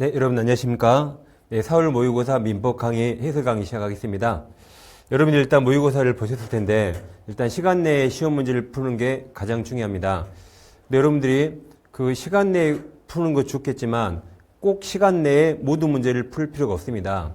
네, 여러분 안녕하십니까? 네, 4월 모의고사 민법 강의 해설 강의 시작하겠습니다. 여러분들 일단 모의고사를 보셨을 텐데 일단 시간 내에 시험 문제를 푸는 게 가장 중요합니다. 근데 여러분들이 그 시간 내에 푸는 거 좋겠지만 꼭 시간 내에 모든 문제를 풀 필요가 없습니다.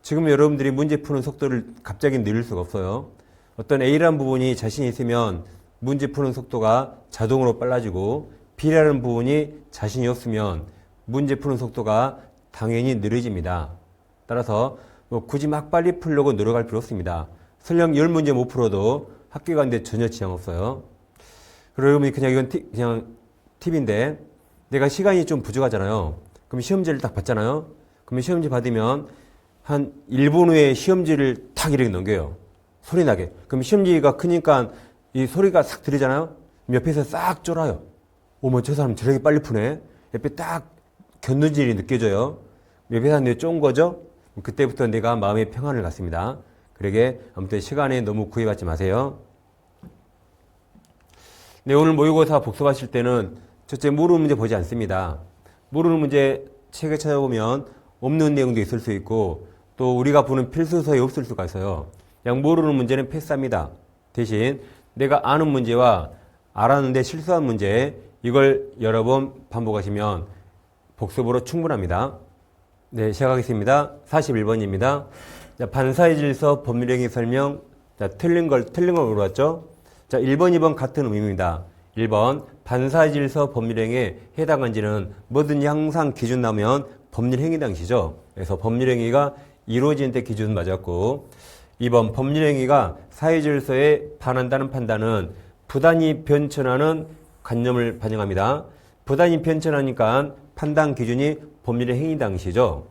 지금 여러분들이 문제 푸는 속도를 갑자기 늘릴 수가 없어요. 어떤 A라는 부분이 자신 있으면 문제 푸는 속도가 자동으로 빨라지고 B라는 부분이 자신이 없으면 문제 푸는 속도가 당연히 느려집니다. 따라서 굳이 막 빨리 풀려고 노력할 필요 없습니다. 설령 10문제 못 풀어도 학교 가는데 전혀 지장 없어요. 그리고 여러분이 그냥 이건 그냥 팁인데 내가 시간이 좀 부족하잖아요. 그럼 시험지를 딱 받잖아요. 그러면 시험지 받으면 한 1분 후에 시험지를 탁 이렇게 넘겨요. 소리나게. 그럼 시험지가 크니까 이 소리가 싹 들리잖아요. 옆에서 싹 쫄아요. 어머, 저 사람 저렇게 빨리 푸네. 옆에 딱 견눈질이 느껴져요. 옆에서 내가 쫀 거죠? 그때부터 내가 마음의 평안을 갖습니다. 그러게 아무튼 시간에 너무 구애받지 마세요. 네, 오늘 모의고사 복습하실 때는 첫째 모르는 문제 보지 않습니다. 모르는 문제 책에 찾아보면 없는 내용도 있을 수 있고 또 우리가 보는 필수서에 없을 수가 있어요. 그냥 모르는 문제는 패스합니다. 대신 내가 아는 문제와 알았는데 실수한 문제 이걸 여러 번 반복하시면 복습으로 충분합니다. 네, 시작하겠습니다. 41번입니다. 자, 반사의 질서, 법률행위 설명. 자, 틀린 걸 물어봤죠? 자, 1번, 2번 같은 의미입니다. 1번, 반사의 질서, 법률행위에 해당한지는 뭐든지 항상 기준 나오면 법률행위 당시죠. 그래서 법률행위가 이루어지는 때 기준 맞았고, 2번, 법률행위가 사회질서에 반한다는 판단은 부단히 변천하는 관념을 반영합니다. 부단히 변천하니까 판단 기준이 법률의 행위 당시죠.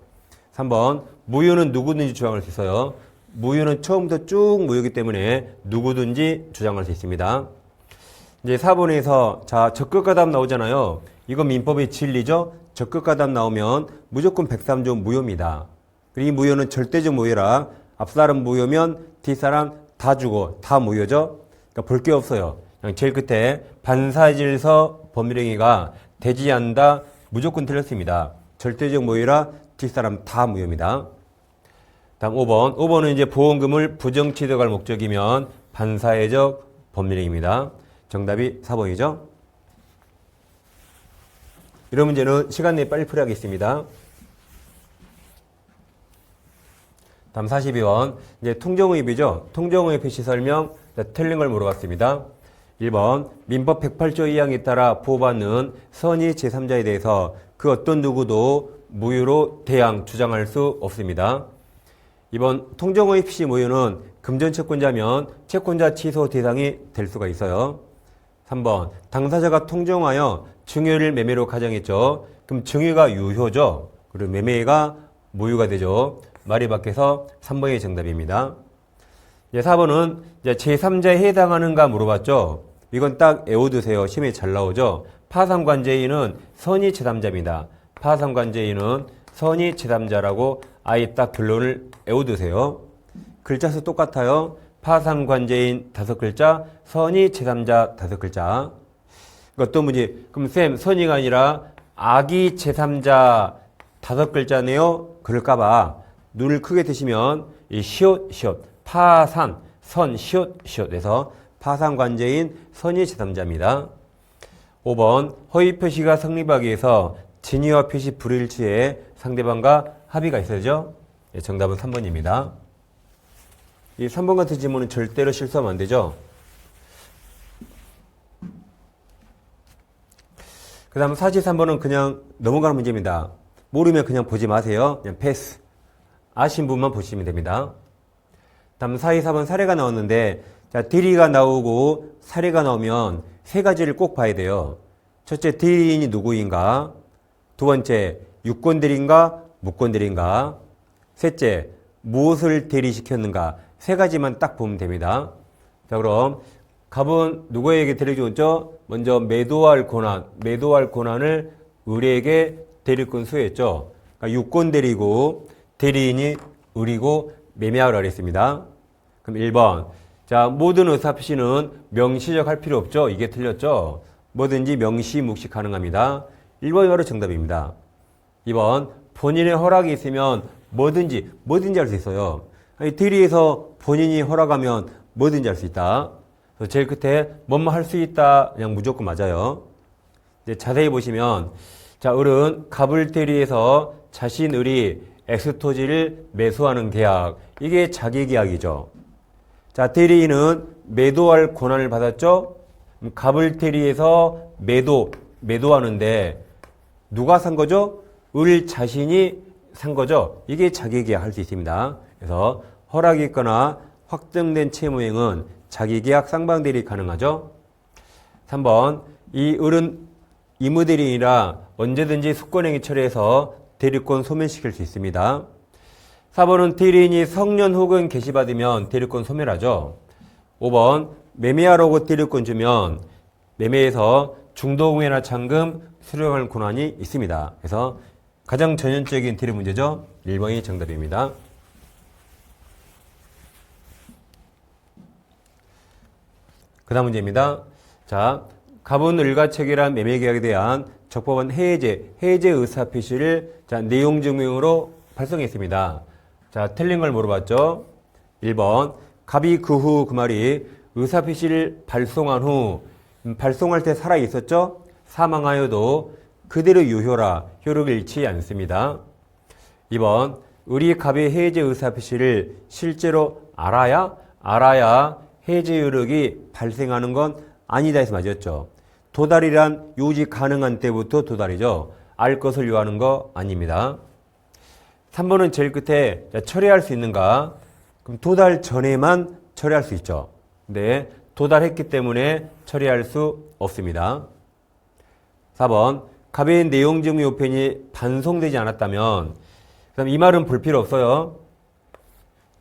3번, 무효는 누구든지 주장할 수 있어요. 무효는 처음부터 쭉 무효이기 때문에 누구든지 주장할 수 있습니다. 이제 4번에서 자, 적극가담 나오잖아요. 이건 민법의 진리죠. 적극가담 나오면 무조건 103조 무효입니다. 이 무효는 절대적 무효라 앞사람 무효면 뒷사람 다 주고 다 무효죠. 그러니까 볼 게 없어요. 그냥 제일 끝에 반사질서 법률행위가 되지 않는다. 무조건 틀렸습니다. 절대적 무효라 뒷사람 다 무효입니다. 다음 5번. 5번은 이제 보험금을 부정취득할 목적이면 반사회적 법률행위입니다. 정답이 4번이죠. 이런 문제는 시간 내에 빨리 풀어야겠습니다. 다음 42번. 이제 통정의입이죠. 통정의 표시 설명. 틀린 걸 물어봤습니다. 1번, 민법 108조 2항에 따라 보호받는 선의 제3자에 대해서 그 어떤 누구도 무효로 대항 주장할 수 없습니다. 2번, 통정의 표시 무효는 금전채권자면 채권자 취소 대상이 될 수가 있어요. 3번, 당사자가 통정하여 증여를 매매로 가정했죠. 그럼 증여가 유효죠. 그리고 매매가 무효가 되죠. 말이 밖에서 3번이 정답입니다. 4번은 제3자에 해당하는가 물어봤죠. 이건 딱 외워두세요. 시험에 잘 나오죠. 파산관제인은 선의 제3자입니다. 파산관제인은 선의 제3자라고 아예 딱 결론을 외워두세요. 글자 수 똑같아요. 파산관제인 5글자, 선의 제3자 5글자. 어떤 문제? 그럼 쌤, 선의가 아니라 악의 제3자 5글자네요. 그럴까봐 눈을 크게 뜨시면 이 시옷, 파산, 선, 시옷에서 파산관제인 선의 제3자입니다. 5번, 허위 표시가 성립하기 위해서 진위와 표시 불일치에 상대방과 합의가 있어야죠. 네, 정답은 3번입니다. 이 3번 같은 질문은 절대로 실수하면 안 되죠. 그 다음 43번은 그냥 넘어가는 문제입니다. 모르면 그냥 보지 마세요. 그냥 패스. 아신 분만 보시면 됩니다. 다음 44번 사례가 나왔는데 자, 대리가 나오고 사례가 나오면 세 가지를 꼭 봐야 돼요. 첫째, 대리인이 누구인가? 두 번째, 유권대리인가? 무권대리인가? 셋째, 무엇을 대리시켰는가? 세 가지만 딱 보면 됩니다. 자, 그럼 갑은 누구에게 대리줬죠? 먼저 매도할 권한을 의뢰에게 대리권 수여했죠. 그러니까 유권대리고 대리인이 의리고 매매하라고 그랬습니다. 그럼 1번. 자, 모든 의사표시는 명시적 할 필요 없죠. 이게 틀렸죠. 뭐든지 명시, 묵시 가능합니다. 1번이 바로 정답입니다. 2번 본인의 허락이 있으면 뭐든지 할 수 있어요. 아니, 대리에서 본인이 허락하면 뭐든지 할 수 있다. 그래서 제일 끝에 뭐뭐 할 수 있다 그냥 무조건 맞아요. 이제 자세히 보시면 자, 을은 갑을 대리해서 자신 을이 엑스토지를 매수하는 계약. 이게 자기 계약이죠. 자, 대리인은 매도할 권한을 받았죠? 갑을 대리해서 매도하는데 누가 산 거죠? 을 자신이 산 거죠. 이게 자기 계약 할 수 있습니다. 그래서 허락이 있거나 확정된 채무행은 자기 계약 쌍방대리 가능하죠. 3번 이 을은 임의대리인이라 언제든지 숙권행위 처리해서 대리권 소멸시킬 수 있습니다. 4번은 대리인이 성년 혹은 개시받으면 대리권 소멸하죠. 5번 매매하라고 대리권 주면 매매에서 중도금이나 잔금 수령할 권한이 있습니다. 그래서 가장 전형적인 대리 문제죠. 1번이 정답입니다. 그 다음 문제입니다. 자, 갑은 을과 체결한 매매계약에 대한 적법한 해제 의사표시를 자, 내용 증명으로 발송했습니다. 자, 틀린 걸 물어봤죠. 1번 갑이 그 후 그 말이 의사표시를 발송한 후 발송할 때 살아 있었죠. 사망하여도 그대로 유효라 효력을 잃지 않습니다. 2번 을이 갑의 해제 의사표시를 실제로 알아야 해제 효력이 발생하는 건 아니다 해서 맞았죠. 도달이란 요지 가능한 때부터 도달이죠. 알 것을 요하는 거 아닙니다. 3번은 제일 끝에 처리할 수 있는가? 그럼 도달 전에만 처리할 수 있죠. 근데 도달했기 때문에 처리할 수 없습니다. 4번 갑의 내용 증명 요편이 반송되지 않았다면 그다음 이 말은 볼 필요 없어요.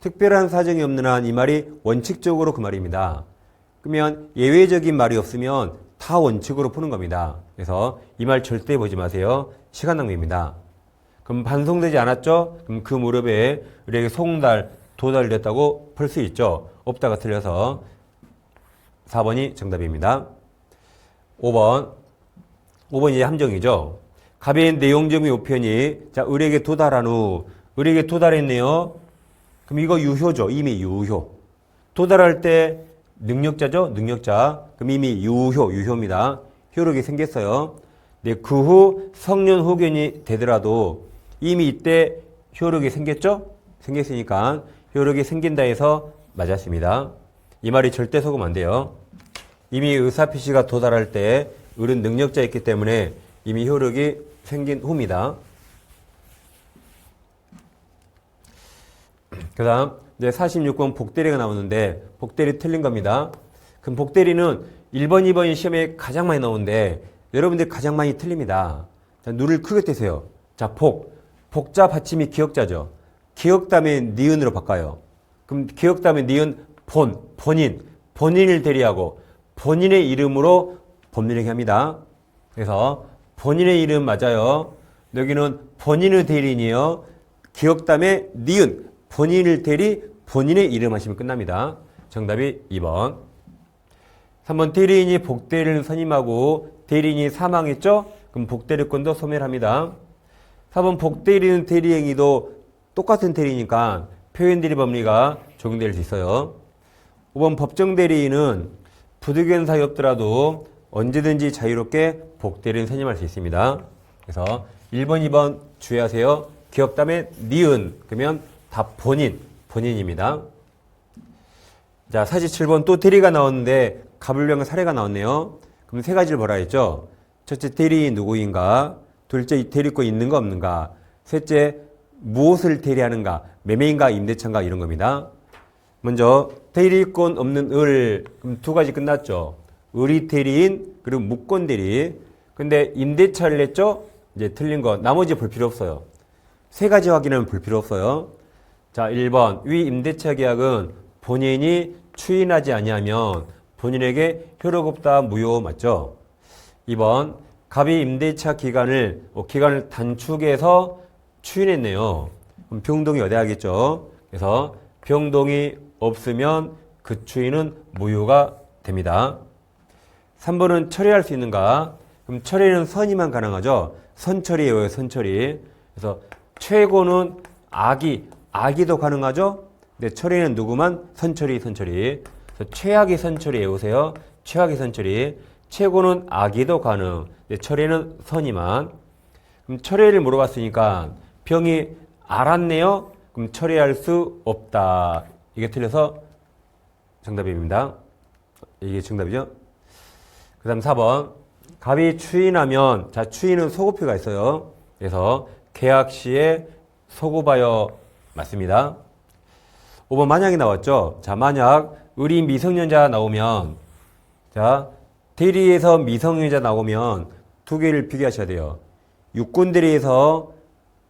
특별한 사정이 없는 한 이 말이 원칙적으로 그 말입니다. 그러면 예외적인 말이 없으면 다 원칙으로 푸는 겁니다. 그래서 이 말 절대 보지 마세요. 시간 낭비입니다. 그럼 반송되지 않았죠? 그럼 그 무렵에 우리에게 도달됐다고 풀 수 있죠. 없다가 틀려서 4번이 정답입니다. 5번 이제 함정이죠. 갑의 내용 증명 요편이 자, 을에게 도달한 후 을에게 도달했네요. 그럼 이거 유효죠. 이미 유효. 도달할 때 능력자죠. 능력자. 그럼 이미 유효입니다. 효력이 생겼어요. 네, 그 후 성년 후견이 되더라도 이미 이때 효력이 생겼죠? 생겼으니까 효력이 생긴다 해서 맞았습니다. 이 말이 절대 속으면 안 돼요. 이미 의사표시가 도달할 때 을은 능력자였기 때문에 이미 효력이 생긴 후입니다. 그 다음 이제 46번 복대리가 나오는데 복대리 틀린 겁니다. 그럼 복대리는 1번, 2번이 시험에 가장 많이 나오는데 여러분들 가장 많이 틀립니다. 자, 눈을 크게 뜨세요. 자, 복자 받침이 기역자죠. 기역 다음에 니은으로 바꿔요. 그럼 기역 다음에 니은 본인을 대리하고 본인의 이름으로 법률행위 합니다. 그래서 본인의 이름 맞아요. 여기는 본인의 대리인이에요. 기역 다음에 니은 본인을 대리 본인의 이름 하시면 끝납니다. 정답이 2번. 3번 대리인이 복대리를 선임하고 대리인이 사망했죠? 그럼 복대리권도 소멸합니다. 4번 복대리는 대리행위도 똑같은 대리니까 표현대리 법리가 적용될 수 있어요. 5번 법정대리인은 부득이한 사유 없더라도 언제든지 자유롭게 복대리인 선임할 수 있습니다. 그래서 1번, 2번 주의하세요. 기억 다음에 니은 그러면 다 본인입니다. 자, 47번 또 대리가 나왔는데 갑을병 사례가 나왔네요. 그럼 세 가지를 보라 했죠. 첫째, 대리인 누구인가? 둘째, 대리권 있는가 없는가? 셋째, 무엇을 대리하는가? 매매인가 임대차인가? 이런 겁니다. 먼저 대리권 없는 을, 그럼 두 가지 끝났죠. 을이 대리인 그리고 무권 대리. 근데 임대차를 냈죠? 이제 틀린 거 나머지 볼 필요 없어요. 세 가지 확인하면 볼 필요 없어요. 자, 1번 위 임대차 계약은 본인이 추인하지 아니하면 본인에게 효력 없다 무효 맞죠? 2번 갑이 임대차 기간을 단축해서 추인했네요. 그럼 병동이 어디야겠죠? 그래서 병동이 없으면 그 추인은 무효가 됩니다. 3번은 처리할 수 있는가? 그럼 처리는 선이만 가능하죠. 선처리예요. 선처리. 그래서 최고는 악이도 가능하죠? 근데 처리는 누구만? 선처리. 그래서 최악의 선처리 외우세요. 최악의 선처리. 최고는 악이도 가능. 근데 처리는 선이만. 그럼 처리를 물어봤으니까 병이 앓았네요? 그럼 처리할 수 없다. 이게 틀려서 정답입니다. 이게 정답이죠? 그 다음 4번. 갑이 추인하면, 자, 추인은 소급표가 있어요. 그래서 계약 시에 소급하여 맞습니다. 5번 만약이 나왔죠? 자, 만약 을이 미성년자 나오면, 자, 대리에서 미성년자 나오면 두 개를 비교하셔야 돼요. 유권대리에서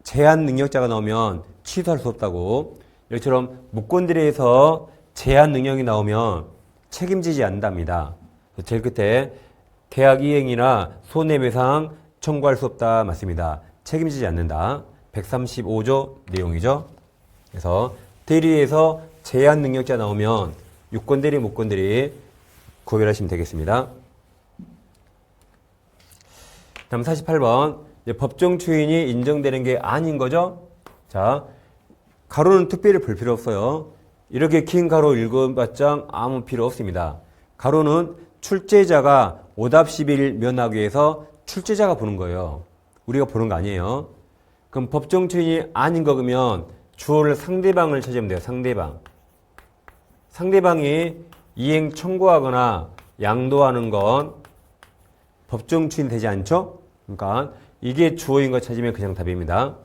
제한 능력자가 나오면 취소할 수 없다고. 이처럼 무권대리에서 제한 능력이 나오면 책임지지 않는답니다. 제일 끝에 계약 이행이나 손해배상 청구할 수 없다 맞습니다. 책임지지 않는다. 135조 내용이죠. 그래서 대리에서 제한 능력자 나오면 유권대리, 무권대리 구별하시면 되겠습니다. 다음 48번. 법정 추인이 인정되는 게 아닌 거죠? 자, 가로는 특별히 볼 필요 없어요. 이렇게 긴 가로 읽어봤자 아무 필요 없습니다. 가로는 출제자가 오답 시비를 면하기 위해서 출제자가 보는 거예요. 우리가 보는 거 아니에요. 그럼 법정 추인이 아닌 거 그러면 주어를 상대방을 찾으면 돼요. 상대방이 이행 청구하거나 양도하는 건 법정 추인 되지 않죠? 그러니까 이게 주어인 거 찾으면 그냥 답입니다.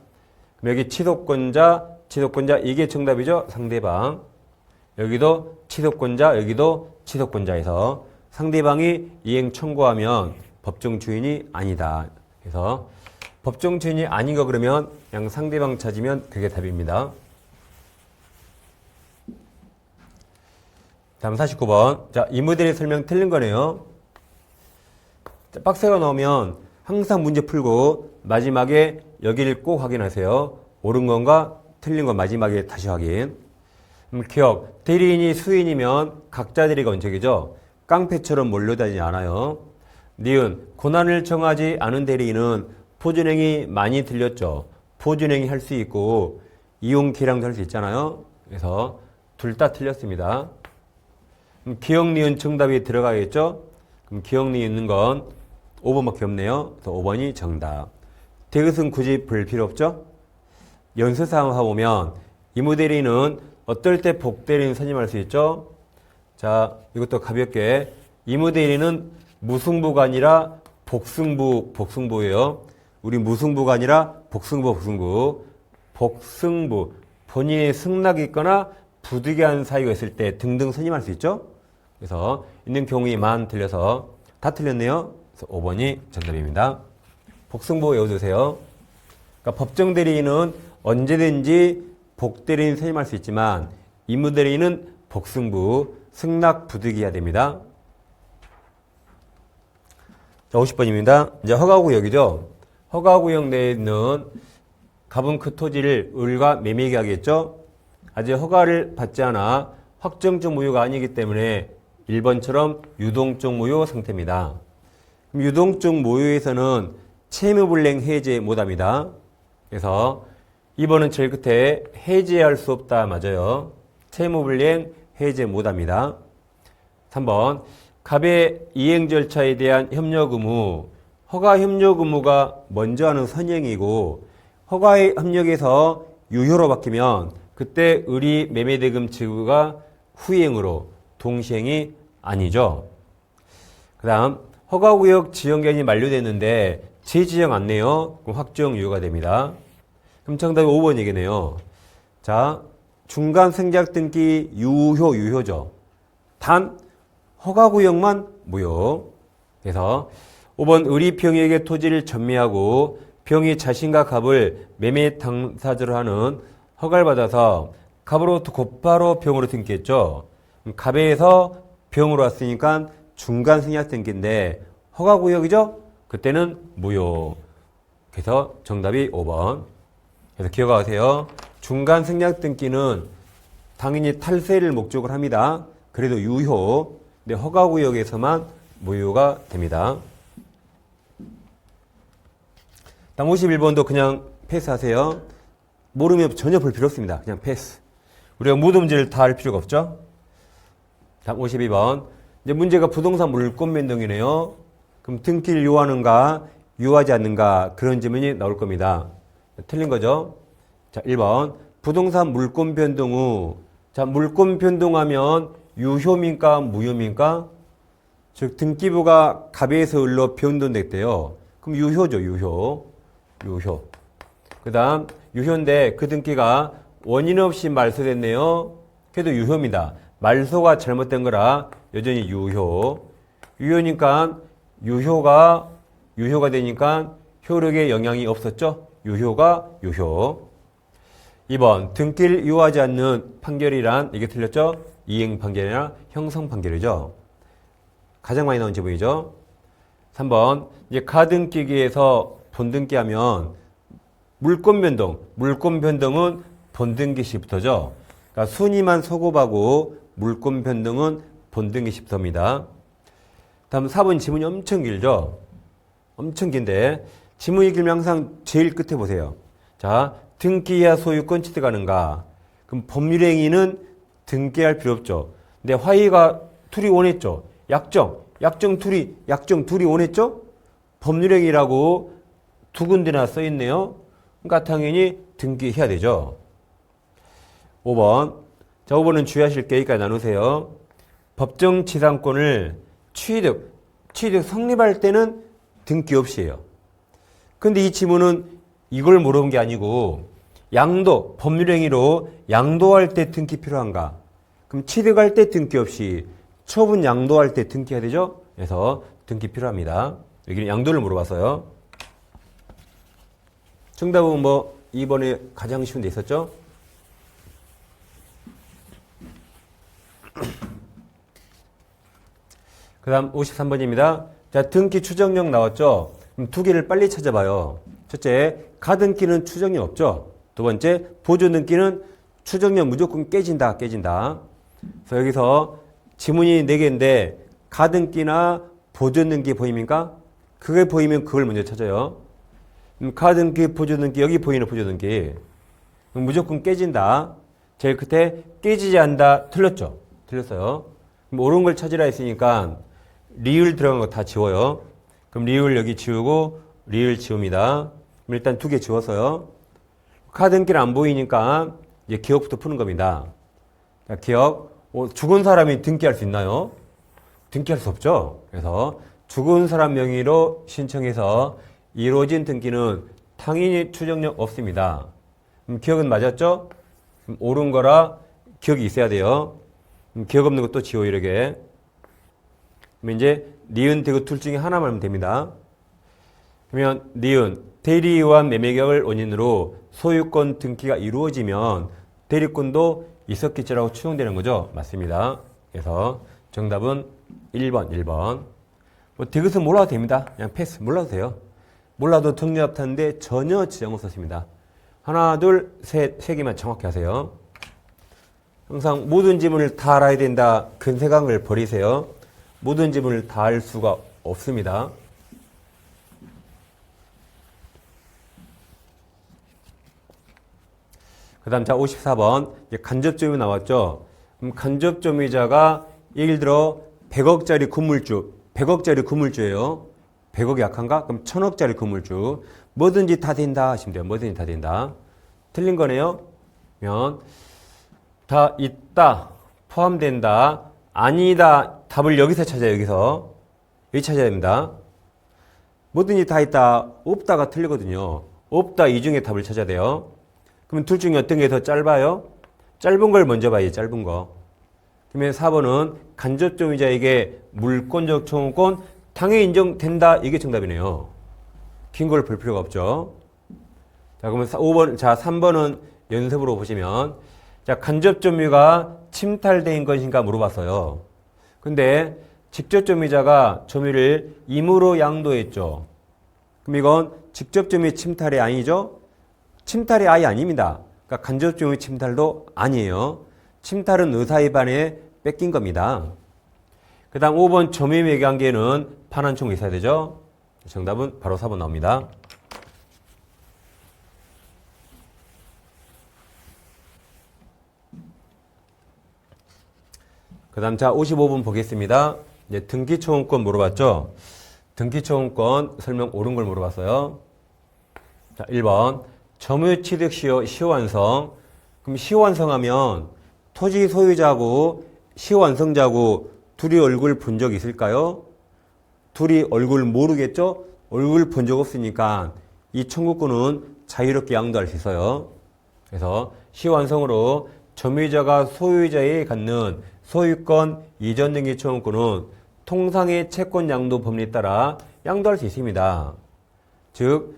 그럼 여기 취소권자 이게 정답이죠? 상대방. 여기도 취소권자, 여기도 취소권자에서 상대방이 이행 청구하면 법정 추인이 아니다. 그래서 법정 추인이 아닌 거 그러면 그냥 상대방 찾으면 그게 답입니다. 다음 49번. 자, 이 모델의 설명 틀린 거네요. 자, 박스가 나오면 항상 문제 풀고 마지막에 여기를 꼭 확인하세요. 옳은 건가 틀린 건 마지막에 다시 확인. 기억. 대리인이 수인이면 각자 대리가 원칙이죠. 깡패처럼 몰려다니지 않아요. 니은. 고난을 정하지 않은 대리인은 포준행위 많이 들렸죠. 포준행위 할 수 있고 이용 계량도 할 수 있잖아요. 그래서 둘 다 틀렸습니다. 기억, 니은 정답이 들어가겠죠. 그럼 기억, 니은 있는 건 5번밖에 없네요. 그래서 5번이 정답. 대것은 굳이 볼 필요 없죠. 연습사항 해보면 이모대리는 어떨 때 복대리인 선임할 수 있죠. 자, 이것도 가볍게 이모대리는 무승부가 아니라 복승부예요. 우리 무승부가 아니라 복승부. 본인의 승낙이 있거나 부득이한 사유가 있을 때 등등 선임할 수 있죠. 그래서 있는 경우에만 틀려서 다 틀렸네요. 그래서 5번이 정답입니다. 복승부 외워두세요. 그러니까 법정대리인은 언제든지 복대리인 선임할 수 있지만 임무대리인은 복승부, 승낙 부득이해야 됩니다. 자, 50번입니다. 이제 허가구역이죠. 허가구역 내에 있는 갑은 그 토지를 을과 매매하게 하겠죠. 아직 허가를 받지 않아 확정적 무효가 아니기 때문에 1번처럼 유동적 무효 상태입니다. 그럼 유동적 무효에서는 채무불이행 해제 못합니다. 그래서 2번은 제일 끝에 해제할 수 없다 맞아요. 채무불이행 해제 못합니다. 3번 갑의 이행 절차에 대한 협력 의무. 허가 협력 의무가 먼저 하는 선행이고 허가의 협력에서 유효로 바뀌면 그때 을이 매매대금 지급가 후행으로 동시행이 아니죠. 그 다음 허가구역 지정기간이 만료됐는데 재지정 안 내요. 그럼 확정 유효가 됩니다. 그럼 정답이 5번이겠네요. 자, 중간 생략 등기 유효죠. 단 허가구역만 무효. 그래서 5번 을이 병에게 토지를 전매하고 병이 자신과 갑을 매매 당사자로 하는 허가를 받아서 갑으로부터 곧바로 병으로 등기했죠. 갑에서 병으로 왔으니까 중간 생략 등기인데 허가구역이죠? 그때는 무효. 그래서 정답이 5번. 그래서 기억하세요. 중간 생략 등기는 당연히 탈세를 목적으로 합니다. 그래도 유효. 근데 허가구역에서만 무효가 됩니다. 다음 51번도 그냥 패스하세요. 모르면 전혀 볼 필요 없습니다. 그냥 패스. 우리가 모든 문제를 다 할 필요가 없죠. 다음 52번. 이제 문제가 부동산 물권 변동이네요. 그럼 등기를 요하는가, 요하지 않는가 그런 질문이 나올 겁니다. 틀린 거죠. 자, 1번. 부동산 물권 변동 후. 자, 물권 변동하면 유효입니까, 무효입니까? 즉 등기부가 갑에서 을로 변동됐대요. 그럼 유효죠, 유효. 유효. 그다음 유효인데 그 등기가 원인 없이 말소됐네요. 그래도 유효입니다. 말소가 잘못된 거라 여전히 유효. 유효니까 유효가 되니까 효력에 영향이 없었죠. 유효가 유효. 2번 등기를 유효하지 않는 판결이란 이게 틀렸죠. 이행 판결이나 형성 판결이죠. 가장 많이 나온 지문이죠. 3번 이제 가등기기에서 본등기하면 물권 변동은 본등기 시부터죠. 그러니까 순위만 소급하고 물권 변동은 본등기 시부터입니다. 다음 4번 지문이 엄청 길죠. 엄청 긴데 지문이 길면 항상 제일 끝에 보세요. 자, 등기해야 소유권 취득하는가? 그럼 법률행위는 등기할 필요 없죠. 근데 화의가 둘이 원했죠. 약정 둘이 원했죠. 법률행위라고 두 군데나 써 있네요. 그러니까 당연히 등기해야 되죠. 5번. 자, 5번은 주의하실 게 여기까지 나누세요. 법정지상권을 취득 성립할 때는 등기 없이 해요. 근데 이 지문은 이걸 물어본 게 아니고 법률행위로 양도할 때 등기 필요한가? 그럼 취득할 때 등기 없이 처분 양도할 때 등기해야 되죠? 그래서 등기 필요합니다. 여기는 양도를 물어봤어요. 정답은 2번에 가장 쉬운 데 있었죠? 그 다음 53번입니다. 자, 등기 추정력 나왔죠? 그럼 두 개를 빨리 찾아봐요. 첫째, 가등기는 추정력 없죠? 두 번째, 보조등기는 추정력 무조건 깨진다. 그래서 여기서 지문이 4개인데 가등기나 보조등기 보입니까? 그게 보이면 그걸 먼저 찾아요. 가등기, 보조등기, 여기 보이는 보조등기. 무조건 깨진다. 제일 끝에 깨지지 않는다. 틀렸죠? 틀렸어요. 그럼 옳은 걸 찾으라 했으니까 리을 들어간 거 다 지워요. 그럼 리을 여기 지우고 리을 지웁니다. 그럼 일단 2개 지웠어요. 가등기는 안 보이니까 이제 기억부터 푸는 겁니다. 자, 기억. 죽은 사람이 등기할 수 있나요? 등기할 수 없죠. 그래서 죽은 사람 명의로 신청해서 이루어진 등기는 당연히 추정력 없습니다. 기억은 맞았죠? 옳은 거라 기억이 있어야 돼요. 기억 없는 것도 지워 이렇게. 그럼 이제 니은 대고 둘 중에 하나만 하면 됩니다. 그러면 니은 대리에 의한 매매계약을 원인으로 소유권 등기가 이루어지면 대리권도 있었겠지라고 추정되는 거죠. 맞습니다. 그래서 정답은 1번. 디귿은 몰라도 됩니다. 그냥 패스. 몰라도 돼요. 몰라도 정답하는데 전혀 지장 없었습니다. 하나, 둘, 셋, 3개만 정확히 하세요. 항상 모든 지문을 다 알아야 된다. 큰 생각을 버리세요. 모든 지문을 다 알 수가 없습니다. 그 다음 자 54번 간접점이 나왔죠. 그럼 간접점이자가 예를 들어 100억짜리 건물주예요. 100억이 약한가? 그럼 1000억짜리 건물주. 뭐든지 다 된다 하시면 돼요. 뭐든지 다 된다. 틀린 거네요. 그러면 다 있다, 포함된다, 아니다. 답을 여기서 찾아요. 여기 찾아야 됩니다. 뭐든지 다 있다, 없다가 틀리거든요. 없다 이 중에 답을 찾아야 돼요. 그러면 둘 중에 어떤 게 더 짧아요? 짧은 걸 먼저 봐야지, 짧은 거. 그러면 4번은 간접점이자에게 물권적 청구권 당연히 인정된다. 이게 정답이네요. 긴 걸 볼 필요가 없죠. 자, 그러면 3번은 연습으로 보시면, 자, 간접점유가 침탈된 것인가 물어봤어요. 근데 직접점유자가 점유를 임으로 양도했죠. 그럼 이건 직접점유 침탈이 아니죠? 침탈이 아예 아닙니다. 그러니까 간접점유 침탈도 아니에요. 침탈은 의사위반에 뺏긴 겁니다. 그 다음 5번 점유매매 관계는 판환청구 있어야 되죠. 정답은 바로 4번 나옵니다. 그 다음 자 55번 보겠습니다. 이제 등기초음권 물어봤죠? 등기초음권 설명 옳은 걸 물어봤어요. 자 1번 점유취득 시효 완성. 그럼 시효 완성하면 토지 소유자고 시효 완성자고 둘이 얼굴 본 적 있을까요? 둘이 얼굴 모르겠죠? 얼굴 본 적 없으니까 이 청구권은 자유롭게 양도할 수 있어요. 그래서 시효 완성으로 점유자가 소유자에 갖는 소유권 이전 등기 청구권은 통상의 채권 양도 법리에 따라 양도할 수 있습니다. 즉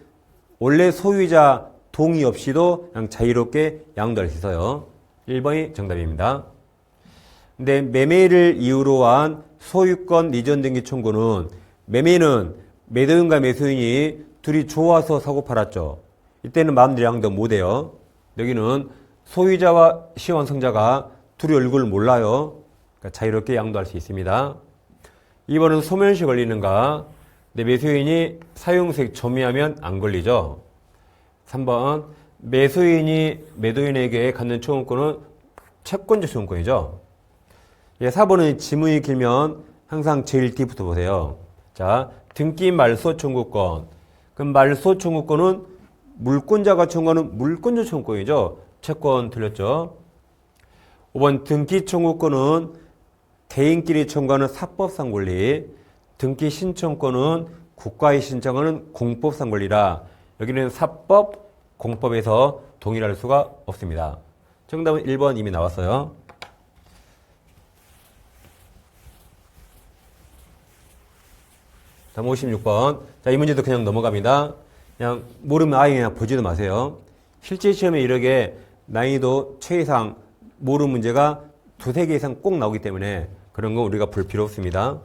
원래 소유자 동의 없이도 그냥 자유롭게 양도할 수 있어요. 1번이 정답입니다. 근데 매매를 이유로 한 소유권 이전 등기 청구는 매매는 매도인과 매수인이 둘이 좋아서 사고 팔았죠. 이때는 마음대로 양도 못해요. 여기는 소유자와 시효완성자가 둘이 얼굴을 몰라요. 그러니까 자유롭게 양도할 수 있습니다. 2번은 소멸시 걸리는가? 근데 매수인이 사용수익 점유하면 안 걸리죠. 3번 매수인이 매도인에게 갖는 청구권은 채권적 청구권이죠. 4번은 지문이 길면 항상 제일 뒤부터 보세요. 자, 등기 말소 청구권. 그럼 말소 청구권은 물권자가 청구하는 물권적 청구권이죠. 채권 틀렸죠. 5번 등기 청구권은 개인끼리 청구하는 사법상 권리. 등기 신청권은 국가에 신청하는 공법상 권리라 여기는 사법, 공법에서 동일할 수가 없습니다. 정답은 1번 이미 나왔어요. 다음 56번. 자, 이 문제도 그냥 넘어갑니다. 그냥 모르면 아예 그냥 보지도 마세요. 실제 시험에 이렇게 난이도 최이상 모르는 문제가 두세 개 이상 꼭 나오기 때문에 그런 거 우리가 볼 필요 없습니다.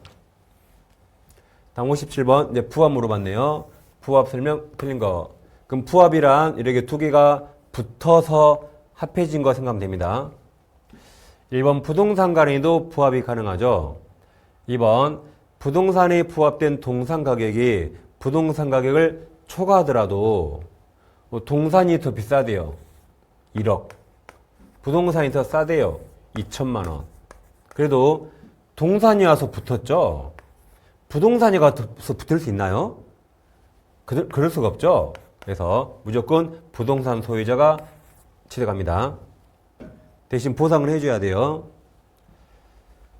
다음 57번. 이제 부합 물어봤네요. 부합 설명 틀린 거. 그럼 부합이란 이렇게 두 개가 붙어서 합해진 거 생각하면 됩니다. 1번 부동산 간에도 부합이 가능하죠. 2번 부동산에 부합된 동산 가격이 부동산 가격을 초과하더라도 동산이 더 비싸대요. 1억. 부동산이 더 싸대요. 2천만 원. 그래도 동산이 와서 붙었죠. 부동산이 가서 붙을 수 있나요? 그럴 수가 없죠. 그래서 무조건 부동산 소유자가 취득합니다. 대신 보상을 해줘야 돼요.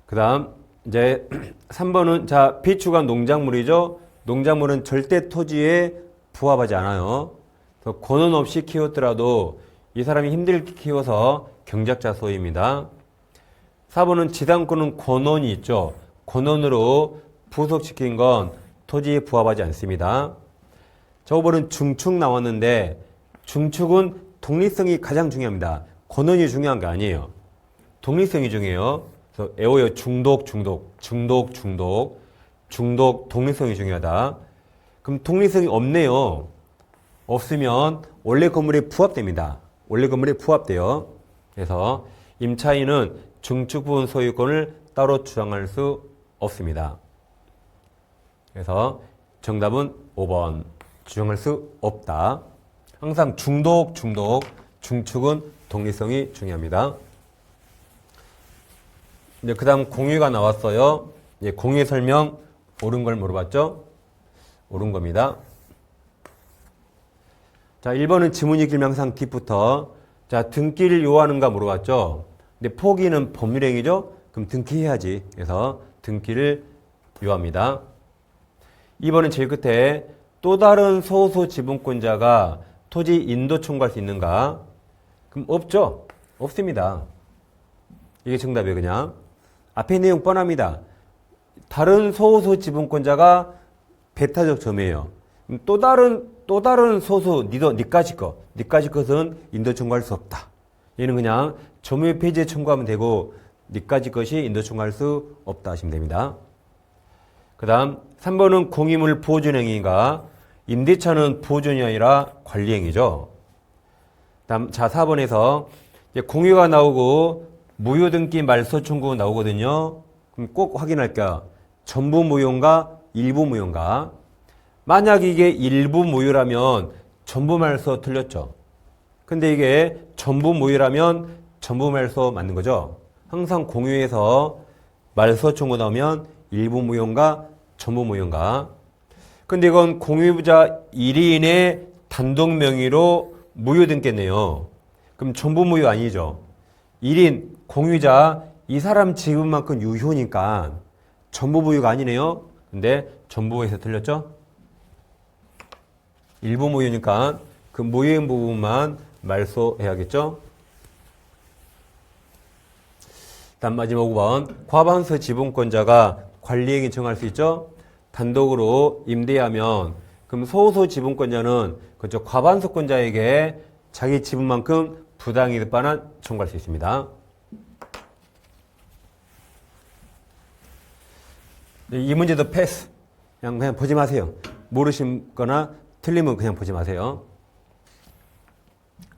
그 다음 이제 3번은 자 비축한 농작물이죠. 농작물은 절대 토지에 부합하지 않아요. 그래서 권원 없이 키웠더라도 이 사람이 힘들게 키워서 경작자 소유입니다. 4번은 지상권은 권원이 있죠. 권원으로 부속시킨 건 토지에 부합하지 않습니다. 자 5번은 중축 나왔는데 중축은 독립성이 가장 중요합니다. 권원이 중요한 게 아니에요. 독립성이 중요해요. 그래서 애호요 중독 독립성이 중요하다. 그럼 독립성이 없네요. 없으면 원래 건물에 부합됩니다. 원래 건물에 부합돼요. 그래서 임차인은 중축 부분 소유권을 따로 주장할 수 없습니다. 그래서 정답은 5번. 주장할 수 없다. 항상 중축은 독립성이 중요합니다. 이제 그 다음 공유가 나왔어요. 이제 공유 설명 옳은 걸 물어봤죠? 옳은 겁니다. 자, 1번은 지문이 길면 항상 뒷부터. 자, 등기를 요하는가 물어봤죠? 근데 포기는 법률행위죠? 그럼 등기해야지. 그래서 등기를 요합니다. 2번은 제일 끝에 또 다른 소수 지분권자가 토지 인도 청구할 수 있는가? 그럼 없죠? 없습니다. 이게 정답이에요, 그냥. 앞에 내용 뻔합니다. 다른 소수 지분권자가 배타적 점이에요. 또 다른 소수, 니까지 것은 인도 청구할 수 없다. 얘는 그냥 점유 폐지에 청구하면 되고, 니까지 것이 인도 청구할 수 없다 하시면 됩니다. 그 다음 3번은 공유물 보존행위인가? 임대차는 보존이 아니라 관리행위죠. 다음 자 4번에서 이제 공유가 나오고 무효등기 말소 청구 나오거든요. 그럼 꼭 확인할게요. 전부 무효인가 일부 무효인가? 만약 이게 일부 무효라면 전부 말소 틀렸죠. 근데 이게 전부 무효라면 전부 말소 맞는 거죠. 항상 공유에서 말소 청구 나오면 일부 무효인가 전부 무효인가. 근데 이건 공유자 1인의 단독 명의로 무효등겠네요. 그럼 전부 무효 아니죠. 1인 공유자 이 사람 지분만큼 유효니까 전부 무효가 아니네요. 근데 전부에서 틀렸죠? 일부 무효니까 그 무효인 부분만 말소해야겠죠? 다음 마지막 5번. 과반수 지분권자가 관리행위 정할 수 있죠? 단독으로 임대하면 그럼 소수 지분권자는 그쪽 과반수권자에게 자기 지분만큼 부당이득 반환 청구할 수 있습니다. 이 문제도 패스. 그냥 보지 마세요. 모르시거나 틀리면 그냥 보지 마세요.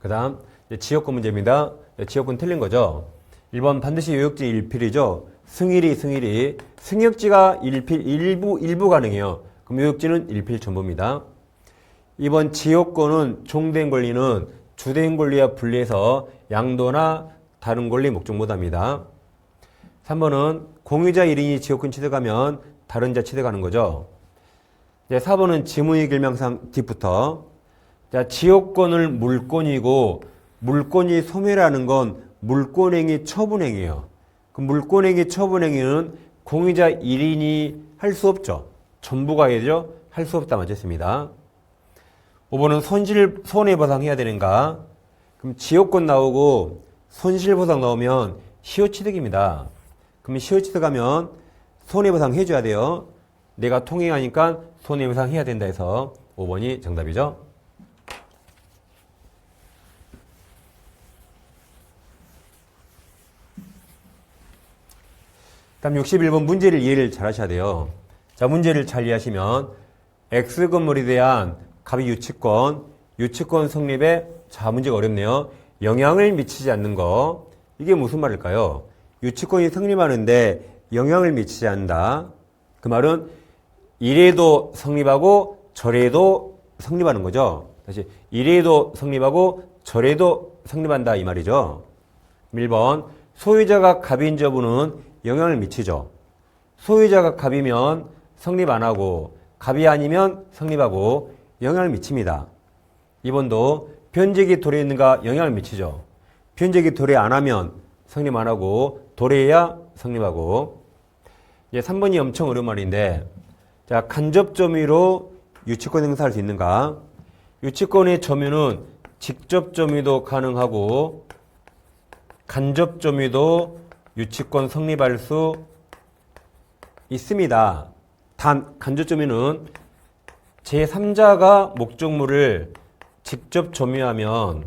그 다음 지역권 문제입니다. 지역권 틀린 거죠. 1번 반드시 요역지 일필이죠. 승일이 승역지가 일부 가능해요. 그럼 요역지는 일필 전부입니다. 2번 지역권은 종된 권리는 주된 권리와 분리해서 양도나 다른 권리 목적 못합니다. 3번은 공유자 1인이 지역권 취득하면 다른 자 취득하는 거죠. 4번은 지문의 결명상 뒷부터. 자, 지역권을 물권이고 물권이 소멸하는 건 물권행위 처분행위예요. 그 물권행위 처분행위는 공유자 1인이 할 수 없죠. 전부가 해야죠. 할 수 없다 맞았습니다. 5번은 손해보상 해야 되는가? 그럼 지역권 나오고 손실보상 나오면 시효취득입니다. 그럼 시효취득하면 손해보상 해줘야 돼요. 내가 통행하니까 손해보상 해야 된다 해서 5번이 정답이죠. 다음 61번 문제를 이해를 잘 하셔야 돼요. 자, 문제를 잘 이해하시면 X 건물에 대한 갑의 유치권 성립에 자, 문제가 어렵네요. 영향을 미치지 않는 거. 이게 무슨 말일까요? 유치권이 성립하는데 영향을 미치지 않는다. 그 말은 이래도 성립하고 저래도 성립하는 거죠. 다시 이래도 성립하고 저래도 성립한다 이 말이죠. 1번 소유자가 갑인 여부는 영향을 미치죠. 소유자가 갑이면 성립 안 하고 갑이 아니면 성립하고 영향을 미칩니다. 2번도 변제기 도래했는가 영향을 미치죠. 변제기 도래 안 하면 성립 안 하고 도래해야 성립하고. 이제 3번이 엄청 어려운 말인데, 자, 간접 점유로 유치권 행사할 수 있는가? 유치권의 점유는 직접 점유도 가능하고 간접 점유도 유치권 성립할 수 있습니다. 단 간접 점유는 제3자가 목적물을 직접 점유하면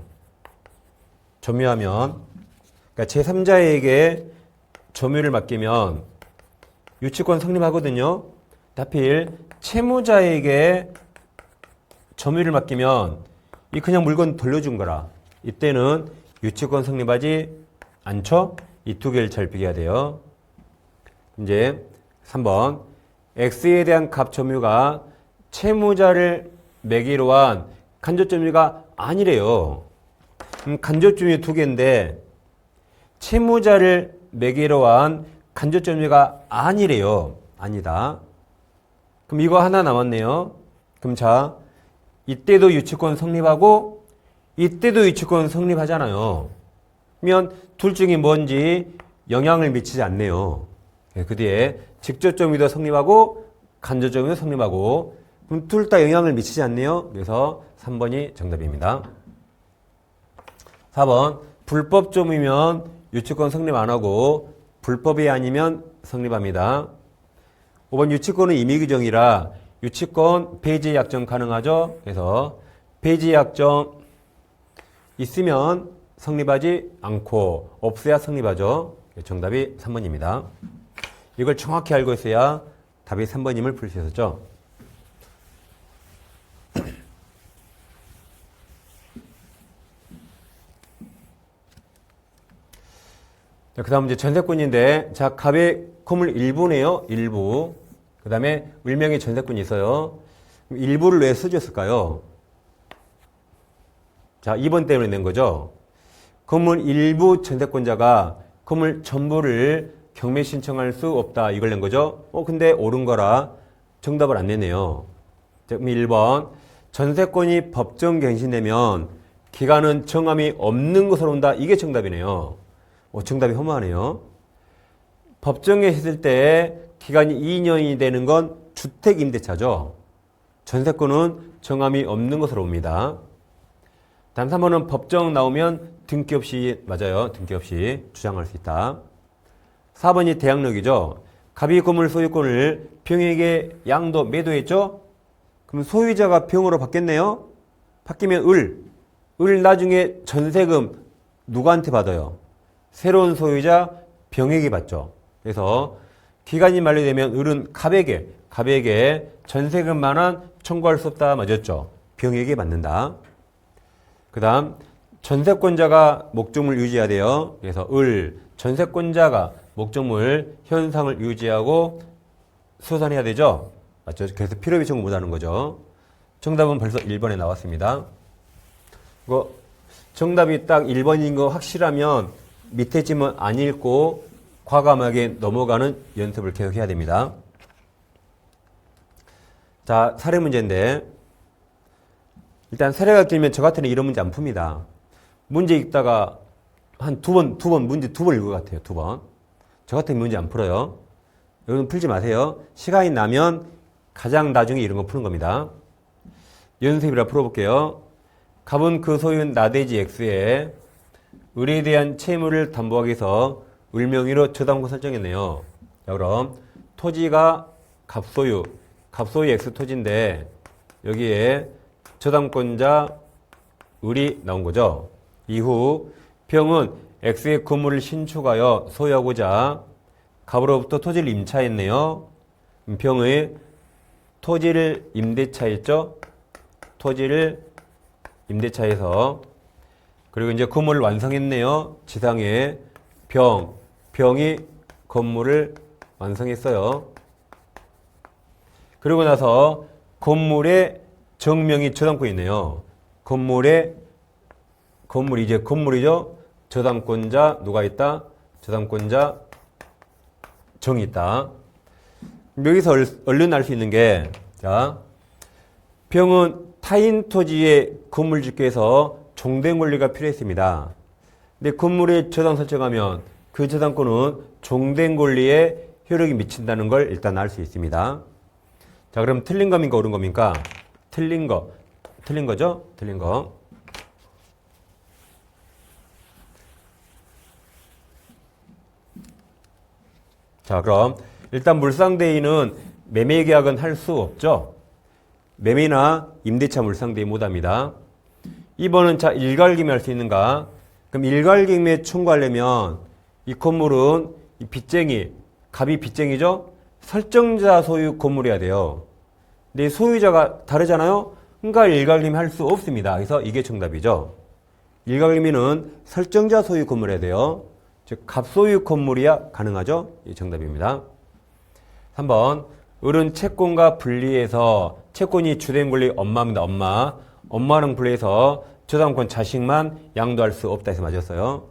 그러니까 제3자에게 점유를 맡기면 유치권 성립하거든요. 하필 채무자에게 점유를 맡기면 이 그냥 물건 돌려준 거라. 이때는 유치권 성립하지 않죠? 이 두 개를 잘 비교해야 돼요. 이제 3번 X에 대한 갑 점유가 채무자를 매기로 한 간접 점유가 아니래요. 간접 점유 두 개인데 채무자를 매기로 한 간접 점유가 아니래요. 아니다. 그럼 이거 하나 남았네요. 그럼 자, 이때도 유치권 성립하고 이때도 유치권 성립하잖아요. 그러면 둘 중에 뭔지 영향을 미치지 않네요. 그 뒤에 직접 점유도 성립하고 간접 점유도 성립하고 그럼 둘 다 영향을 미치지 않네요. 그래서 3번이 정답입니다. 4번 불법 점유면 유치권 성립 안 하고 불법이 아니면 성립합니다. 5번 유치권은 임의규정이라 유치권 폐지 약정 가능하죠. 그래서 폐지 약정 있으면 성립하지 않고 없어야 성립하죠. 정답이 3번입니다. 이걸 정확히 알고 있어야 답이 3번임을 풀 수 있었죠. 그 다음 이제 전세권인데, 자, 갑의 건물 일부네요. 일부. 그 다음에 을명의 전세권이 있어요. 일부를 왜 써줬을까요? 자, 2번 때문에 낸 거죠. 건물 일부 전세권자가 건물 전부를 경매 신청할 수 없다. 이걸 낸 거죠. 근데 옳은 거라 정답을 안 내네요. 자, 그럼 1번. 전세권이 법정 갱신되면 기간은 정함이 없는 것으로 온다. 이게 정답이네요. 정답이 허무하네요. 법정에 했을 때 기간이 2년이 되는 건 주택임대차죠. 전세권은 정함이 없는 것으로 옵니다. 다음 3번은 법정 나오면 등기 없이, 맞아요. 등기 없이 주장할 수 있다. 4번이 대항력이죠. 갑이 건물 소유권을 병에게 양도 매도했죠. 그럼 소유자가 병으로 바뀌었네요. 바뀌면 을 나중에 전세금 누구한테 받아요? 새로운 소유자 병에게 받죠. 그래서 기간이 만료되면 을은 갑에게 전세금만한 청구할 수 없다. 맞았죠. 병에게 받는다. 그 다음 전세권자가 목적물 유지해야 돼요. 그래서 전세권자가 목적물 현상을 유지하고 소산해야 되죠. 맞죠? 그래서 필요비 청구 못하는 거죠. 정답은 벌써 1번에 나왔습니다. 이거 정답이 딱 1번인 거 확실하면 밑에 질문 안 읽고 과감하게 넘어가는 연습을 계속 해야 됩니다. 자, 사례 문제인데 일단 사례가 길면 저 같으면 이런 문제 안 풉니다. 문제 읽다가 한 문제 두 번 읽을 것 같아요. 2번. 저 같은 문제 안 풀어요. 여러분 풀지 마세요. 시간이 나면 가장 나중에 이런 거 푸는 겁니다. 연습이라 풀어볼게요. 갑은 그 소유인 나대지 X에 을에 대한 채무를 담보하기 위해서 을 명의로 저당권 설정했네요. 자, 그럼 토지가 갑소유 X 토지인데 여기에 저당권자 을이 나온 거죠. 이후 병은 X의 건물을 신축하여 소유하고자 갑으로부터 토지를 임차했네요. 병의 토지를 임대차했죠. 토지를 임대차해서 그리고 이제 건물을 완성했네요. 지상에 병이 건물을 완성했어요. 그리고 나서 건물의 정명이 저당권이 있네요. 건물이 이제 건물이죠. 저당권자 누가 있다? 저당권자 정이 있다. 여기서 얼른 알 수 있는 게, 자, 병은 타인 토지에 건물 짓기 위해서 종된 권리가 필요했습니다. 근데 건물에 저당 설정하면 그 저당권은 종된 권리에 효력이 미친다는 걸 일단 알 수 있습니다. 자, 그럼 틀린 겁니까? 옳은 겁니까? 틀린 거죠? 틀린 거. 자, 그럼 일단 물상대인은 매매 계약은 할 수 없죠. 매매나 임대차 물상대인 못합니다. 2번은 자, 일괄경매 할 수 있는가? 그럼 일괄경매 청구하려면 이 건물은 이 갑이 빚쟁이죠? 설정자 소유 건물이어야 돼요. 근데 소유자가 다르잖아요? 그러니까 일괄경매 할 수 없습니다. 그래서 이게 정답이죠. 일괄경매는 설정자 소유 건물이어야 돼요. 즉 갑소유 건물이야 가능하죠? 이 정답입니다. 3번 을은 채권과 분리해서 채권이 주된 권리 엄마입니다. 엄마랑 분리해서 저당권 자식만 양도할 수 없다 해서 맞았어요.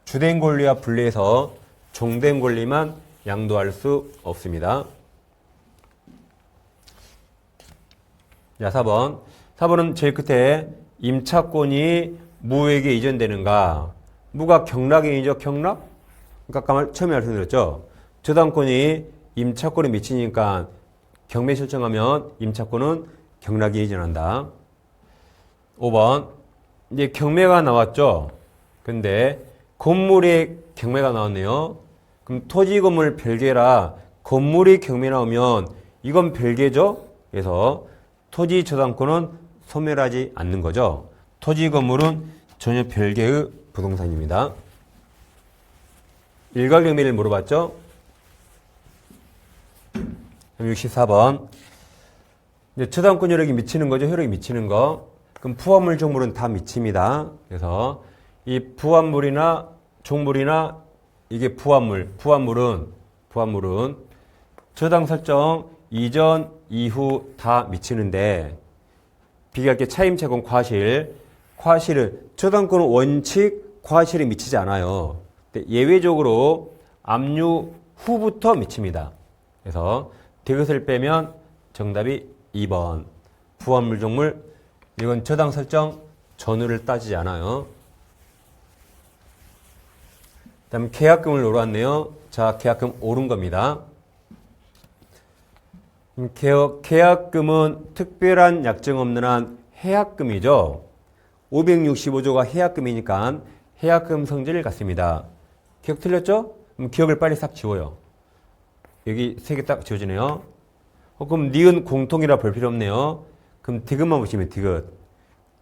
주된 권리와 분리해서 종된 권리만 양도할 수 없습니다. 자, 4번은 제일 끝에 임차권이 무에게 이전되는가? 무가 경락인이죠, 경락? 그러니까 아까 처음에 말씀드렸죠. 저당권이 임차권에 미치니까 경매 설정하면 임차권은 경락이 이전한다. 5번. 이제 경매가 나왔죠. 근데 건물에 경매가 나왔네요. 그럼 토지 건물 별개라 건물이 경매 나오면 이건 별개죠. 그래서 토지 저당권은 소멸하지 않는 거죠. 토지 건물은 전혀 별개의 부동산입니다. 일괄경매를 물어봤죠. 64번. 이제 저당권 효력이 미치는 거죠. 효력이 미치는 거. 그럼 부합물, 종물은 다 미칩니다. 그래서 이 부합물이나 종물이나 이게 부합물은 저당 설정 이전, 이후 다 미치는데 비교할 게 차임채권 과실은 저당권은 원칙 과실에 미치지 않아요. 근데 예외적으로 압류 후부터 미칩니다. 그래서 디귿을 빼면 정답이 2번. 부합물종물, 이건 저당 설정 전후를 따지지 않아요. 다음 계약금을 놓았네요. 자, 계약금 옳은 겁니다. 계약금은 특별한 약정 없는 한 해약금이죠. 565조가 해약금이니까 해약금 성질 같습니다. 기억 틀렸죠? 그럼 기억을 빨리 싹 지워요. 여기 세 개 딱 지워지네요. 그럼 니은 공통이라 볼 필요 없네요. 그럼 디귿만 보시면 디귿.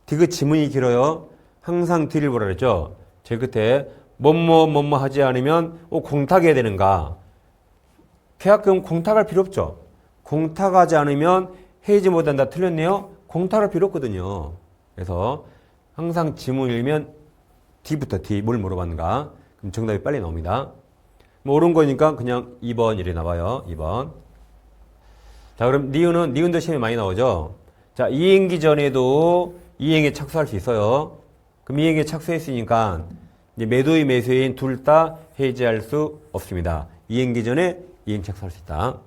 디귿 지문이 길어요. 항상 뒤를 보라 그랬죠? 제일 끝에 뭐뭐 하지 않으면 공탁해야 되는가? 계약금 공탁할 필요 없죠. 공탁하지 않으면 해지 못한다. 틀렸네요. 공탁할 필요 없거든요. 그래서 항상 지문 읽으면 D부터 D 뭘 물어봤는가? 그럼 정답이 빨리 나옵니다. 뭐 옳은 거니까 그냥 2번 이래 나와요. 2번. 자, 그럼 니은도 시험에 많이 나오죠. 자, 이행기 전에도 이행에 착수할 수 있어요. 그럼 이행에 착수했으니까 이제 매도인 매수인 둘 다 해지할 수 없습니다. 이행기 전에 이행 착수할 수 있다.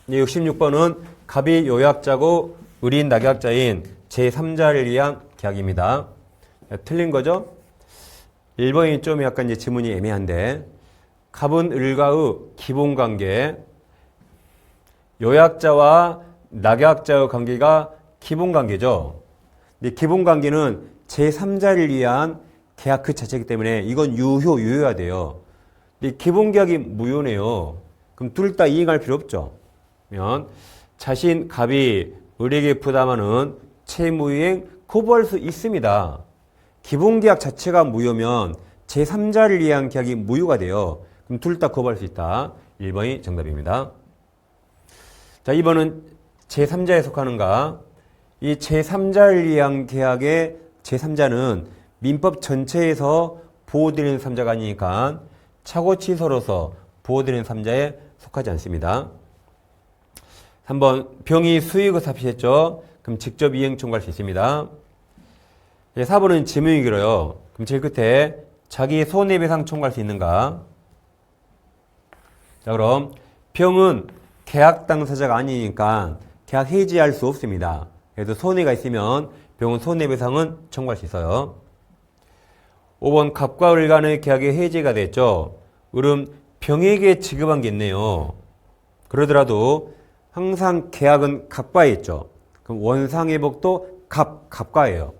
이제 66번은 갑이 요약자고 을인 낙약자인 제3자를 위한 계약입니다. 틀린 거죠? 1번이 좀 약간 이제 지문이 애매한데, 갑은 을과의 기본관계, 요약자와 낙약자의 관계가 기본관계죠. 근데 기본관계는 제3자를 위한 계약 그 자체이기 때문에 이건 유효해야 돼요. 근데 기본계약이 무효네요. 그럼 둘 다 이행할 필요 없죠. 그러면 자신 갑이 을에게 부담하는 채무이행 거부할 수 있습니다. 기본계약 자체가 무효면 제3자를 위한 계약이 무효가 돼요. 그럼 둘 다 거부할 수 있다. 1번이 정답입니다. 자, 2번은 제3자에 속하는가? 이 제3자를 위한 계약의 제3자는 민법 전체에서 보호되는 3자가 아니니까 착오 취소로서 보호되는 3자에 속하지 않습니다. 3번 병이 수익을 삽시했죠. 그럼 직접 이행 청구할 수 있습니다. 4번은 지문이 길어요. 그럼 제일 끝에 자기 손해배상 청구할 수 있는가? 자, 그럼 병은 계약 당사자가 아니니까 계약 해지할 수 없습니다. 그래도 손해가 있으면 병은 손해배상은 청구할 수 있어요. 5번 갑과 을 간의 계약이 해지가 됐죠. 을은 병에게 지급한 게 있네요. 그러더라도 항상 계약은 갑과에 있죠. 그럼 원상회복도 갑과예요.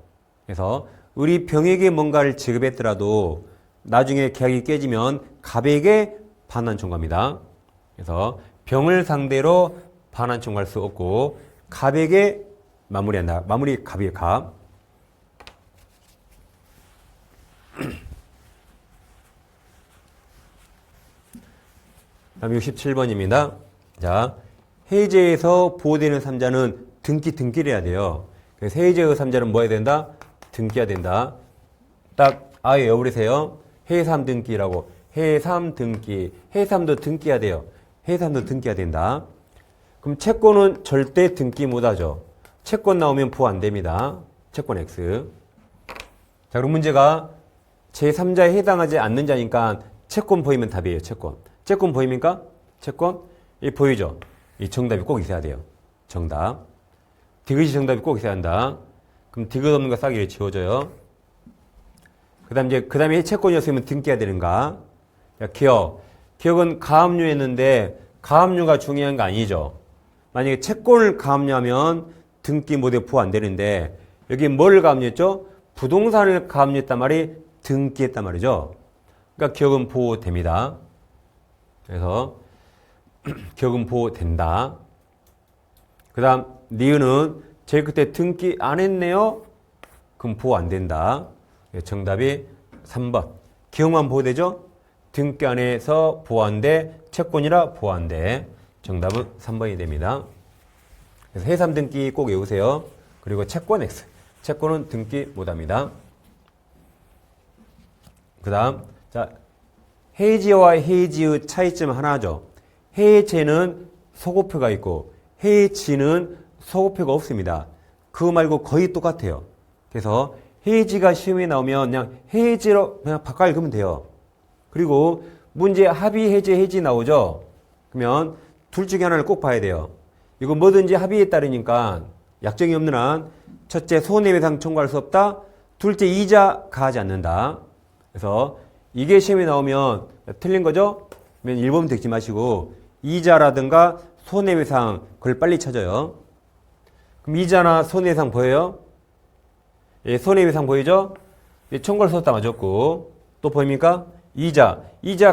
그래서 을이 병에게 뭔가를 지급했더라도 나중에 계약이 깨지면 갑에게 반환 청구합니다. 그래서 병을 상대로 반환 청구할 수 없고 갑에게 마무리한다. 마무리 갑이에요. 갑. 다음 67번입니다. 자, 해제에서 보호되는 3자는 등기를 해야 돼요. 그래서 해제의 3자는 뭐 해야 된다? 등기해야 된다. 딱 아예 외워버리세요. 해삼 등기라고. 해삼 등기. 해삼도 등기해야 돼요. 해삼도 등기해야 된다. 그럼 채권은 절대 등기 못하죠. 채권 나오면 보호 안 됩니다. 채권 X. 자, 그럼 문제가 제3자에 해당하지 않는 자니까 채권 보이면 답이에요. 채권 보입니까? 채권? 이 보이죠? 이 정답이 꼭 있어야 돼요. 정답. 디귿이 정답이 꼭 있어야 한다. 그럼 디귿 없는 거 싹 이렇게 지워져요. 그 다음에 채권이었으면 등기해야 되는가? 자, 기억은 가압류했는데 가압류가 중요한 거 아니죠. 만약에 채권을 가압류하면 등기 모델 보호 안 되는데 여기 뭘 가압류했죠? 부동산을 가압류했단 말이 등기했단 말이죠. 그러니까 기억은 보호됩니다. 그래서 기억은 보호된다. 그 다음 니은은 제일 끝에 등기 안 했네요. 그럼 보호 안 된다. 정답이 3번. 기억만 보호되죠? 등기 안 해서 보호 안 돼. 채권이라 보호 안 돼. 정답은 3번이 됩니다. 그래서 해삼 등기 꼭 외우세요. 그리고 채권 X. 채권은 등기 못합니다. 그 다음, 자, 해지와 해지의 차이점 하나죠. 해제는 소고표가 있고 해지는 소고표가 없습니다. 그거 말고 거의 똑같아요. 그래서 해지가 시험에 나오면 그냥 해지로 그냥 바꿔 읽으면 돼요. 그리고 문제 합의, 해지 나오죠? 그러면 둘 중에 하나를 꼭 봐야 돼요. 이거 뭐든지 합의에 따르니까 약정이 없는 한 첫째 손해배상 청구할 수 없다. 둘째 이자 가하지 않는다. 그래서 이게 시험에 나오면 틀린 거죠? 그러면 1번 듣지 마시고 이자라든가 손해배상 그걸 빨리 찾아요. 그럼 이자나 손해배상 보여요? 예, 손해배상 보이죠? 예, 청구할 수 없다 맞았고 또 보입니까? 이자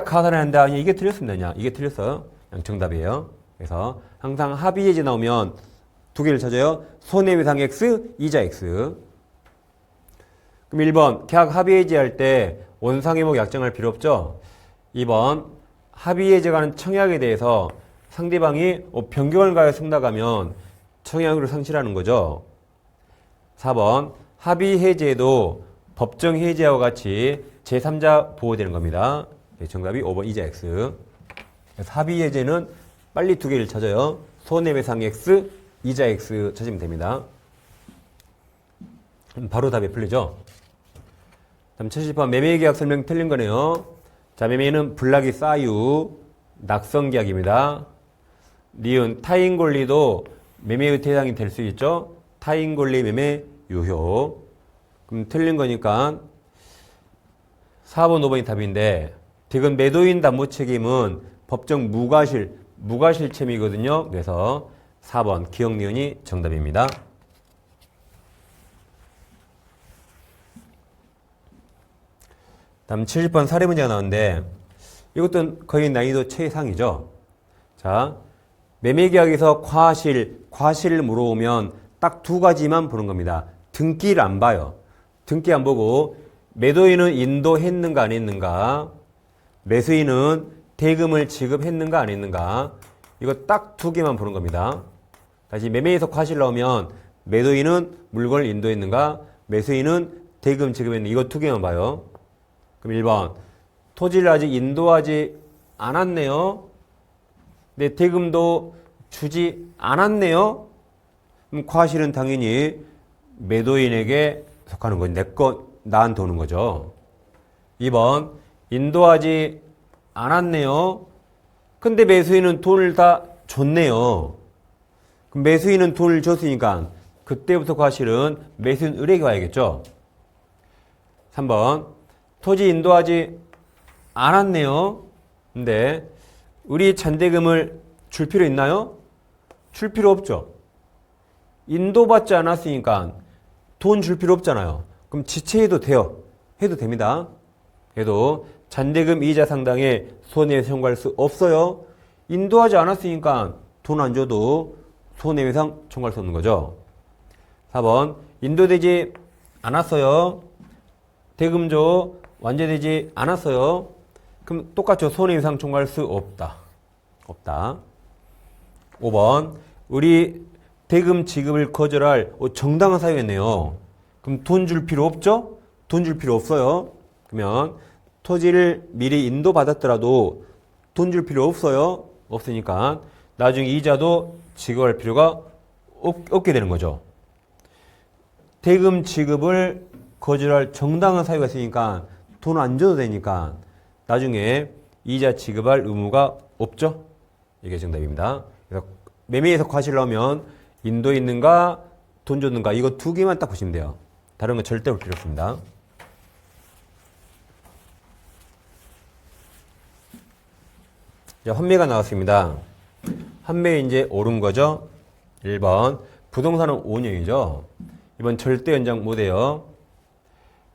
가산한다. 이게 틀렸습니다. 그냥 이게 틀렸어요. 그냥 정답이에요. 그래서 항상 합의 해지 나오면 두 개를 찾아요. 손해배상 X, 이자 X. 그럼 1번 계약 합의 해지할 때 원상회복 약정할 필요 없죠? 2번 합의 해지가 하는 청약에 대해서 상대방이 변경을 가해 승낙하면 청약으로 상실하는 거죠. 4번 합의 해지에도 법정 해지와 같이 제3자 보호되는 겁니다. 정답이 5번 이자 X. 그래서 합의 해지는 빨리 두 개를 찾아요. 손해배상 X, 이자 X 찾으면 됩니다. 바로 답이 풀리죠? 다음 70번 매매계약 설명 틀린 거네요. 자, 매매는 블락이 싸유, 낙성계약입니다. 니은 타인권리도 매매의 대상이 될 수 있죠? 타인권리 매매 유효. 그럼 틀린 거니까 4번, 5번이 답인데 득은 매도인 담보 책임은 법정 무과실체이거든요. 그래서 4번 기억 니은이 정답입니다. 다음 70번 사례 문제가 나오는데 이것도 거의 난이도 최상이죠. 자, 매매계약에서 과실을 물어오면 딱 두 가지만 보는 겁니다. 등기를 안 봐요. 등기 안 보고 매도인은 인도했는가 안 했는가, 매수인은 대금을 지급했는가 안 했는가, 이거 딱 두 개만 보는 겁니다. 다시 매매에서 과실 나오면 매도인은 물건을 인도했는가, 매수인은 대금 지급했는가, 이거 두 개만 봐요. 그럼 1번 토지를 아직 인도하지 않았네요. 근데 대금도 주지 않았네요. 그럼 과실은 당연히 매도인에게 속하는 거죠. 내 거 나한테 오는 거죠. 2번 인도하지 않았네요. 근데 매수인은 돈을 다 줬네요. 그럼 매수인은 돈을 줬으니까 그때부터 과실은 매수인 을에게 와야겠죠. 3번 토지 인도하지 않았네요. 근데 우리 잔대금을 줄 필요 있나요? 줄 필요 없죠. 인도받지 않았으니까 돈 줄 필요 없잖아요. 그럼 지체해도 돼요. 해도 됩니다. 그래도 잔대금 이자 상당의 손해배상 청구할 수 없어요. 인도하지 않았으니까 돈 안 줘도 손해배상 청구할 수 없는 거죠. 4번 인도되지 않았어요. 대금조 완제되지 않았어요. 그럼 똑같죠. 손해배상 청구할 수 없다. 5번 우리 대금 지급을 거절할 정당한 사유였네요. 그럼 돈 줄 필요 없죠? 돈 줄 필요 없어요. 그러면 토지를 미리 인도받았더라도 돈 줄 필요 없어요. 없으니까 나중에 이자도 지급할 필요가 없게 되는 거죠. 대금 지급을 거절할 정당한 사유가 있으니까 돈 안 줘도 되니까 나중에 이자 지급할 의무가 없죠. 이게 정답입니다. 그래서 매매에서 과실 나오면 인도 있는가 돈 줬는가 이거 두 개만 딱 보시면 돼요. 다른 거 절대 볼 필요 없습니다. 자, 환매가 나왔습니다. 환매 이제 옳은 거죠. 1번 부동산은 5년이죠. 2번 절대 연장 못해요.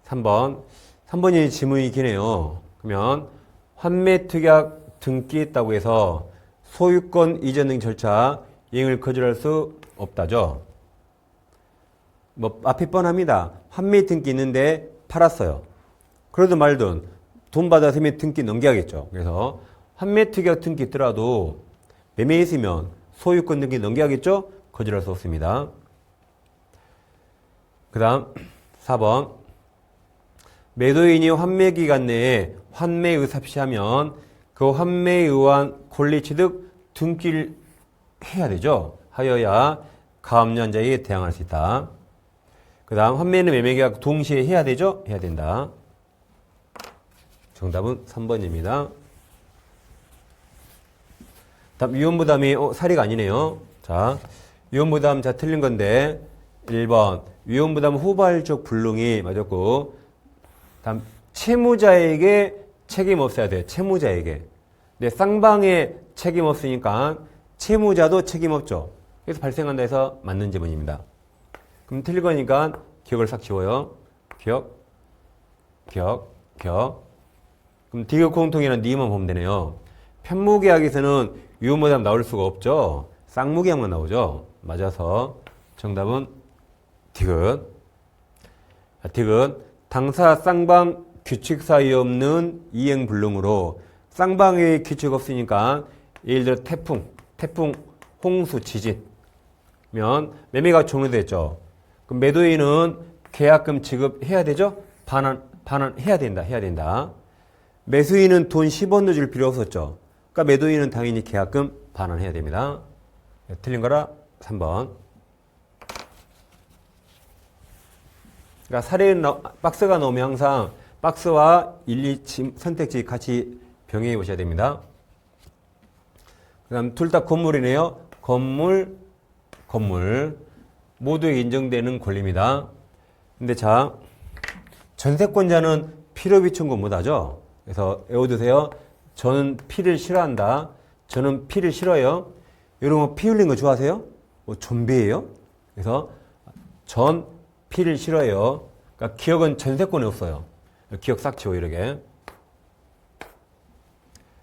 3번이 지문이 기네요. 그러면 환매 특약 등기했다고 해서 소유권 이전 등 절차 이행을 거절할 수 없다죠. 뭐 앞이 뻔합니다. 환매 등기 있는데 팔았어요. 그러든 말든 돈 받았으면 등기 넘겨야겠죠. 그래서 환매 특약 등기 있더라도 매매에 있으면 소유권 등기 넘겨야겠죠. 거절할 수 없습니다. 그 다음 4번 매도인이 환매 기간 내에 환매의 삽시하면 그 환매에 의한 권리 취득 등기를 해야 되죠. 하여야 가압류한자에 대항할 수 있다. 그 다음 환매는 매매계약 동시에 해야 되죠? 해야 된다. 정답은 3번입니다. 다음 위험부담이 사리가 아니네요. 자, 위험부담 자 틀린 건데 1번 위험부담 후발적 불능이 맞았고 다음 채무자에게 책임 없어야 돼요. 채무자에게. 근데 쌍방에 책임 없으니까 채무자도 책임 없죠. 그래서 발생한다 해서 맞는 지문입니다. 그럼 틀린 거니까 기억을 싹 지워요. 기억. 그럼 디귿 공통이라는 니만 보면 되네요. 편무계약에서는 위험부담 나올 수가 없죠. 쌍무계약만 나오죠. 맞아서 정답은 디귿. 디귿. 당사 쌍방 규칙 사이 없는 이행불능으로 쌍방의 규칙 없으니까 예를 들어 태풍, 홍수, 지진면 매매가 종료됐죠. 그럼 매도인은 계약금 지급해야 되죠? 반환해야 된다. 매수인은 돈 10원도 줄 필요 없었죠. 그러니까 매도인은 당연히 계약금 반환해야 됩니다. 틀린 거라 3번. 그러니까 박스가 나오면 항상 박스와 1, 2 선택지 같이 병행해 보셔야 됩니다. 그 다음 둘 다 건물이네요. 건물 모두에 인정되는 권리입니다. 근데 자 전세권자는 필요비 청구 못하죠. 그래서 외워두세요. 저는 피를 싫어한다. 저는 피를 싫어요. 이런 거 피 흘린 거 좋아하세요? 좀비예요? 그래서 전 피를 싫어요. 그러니까 기억은 전세권에 없어요. 기억 싹 지워 이렇게.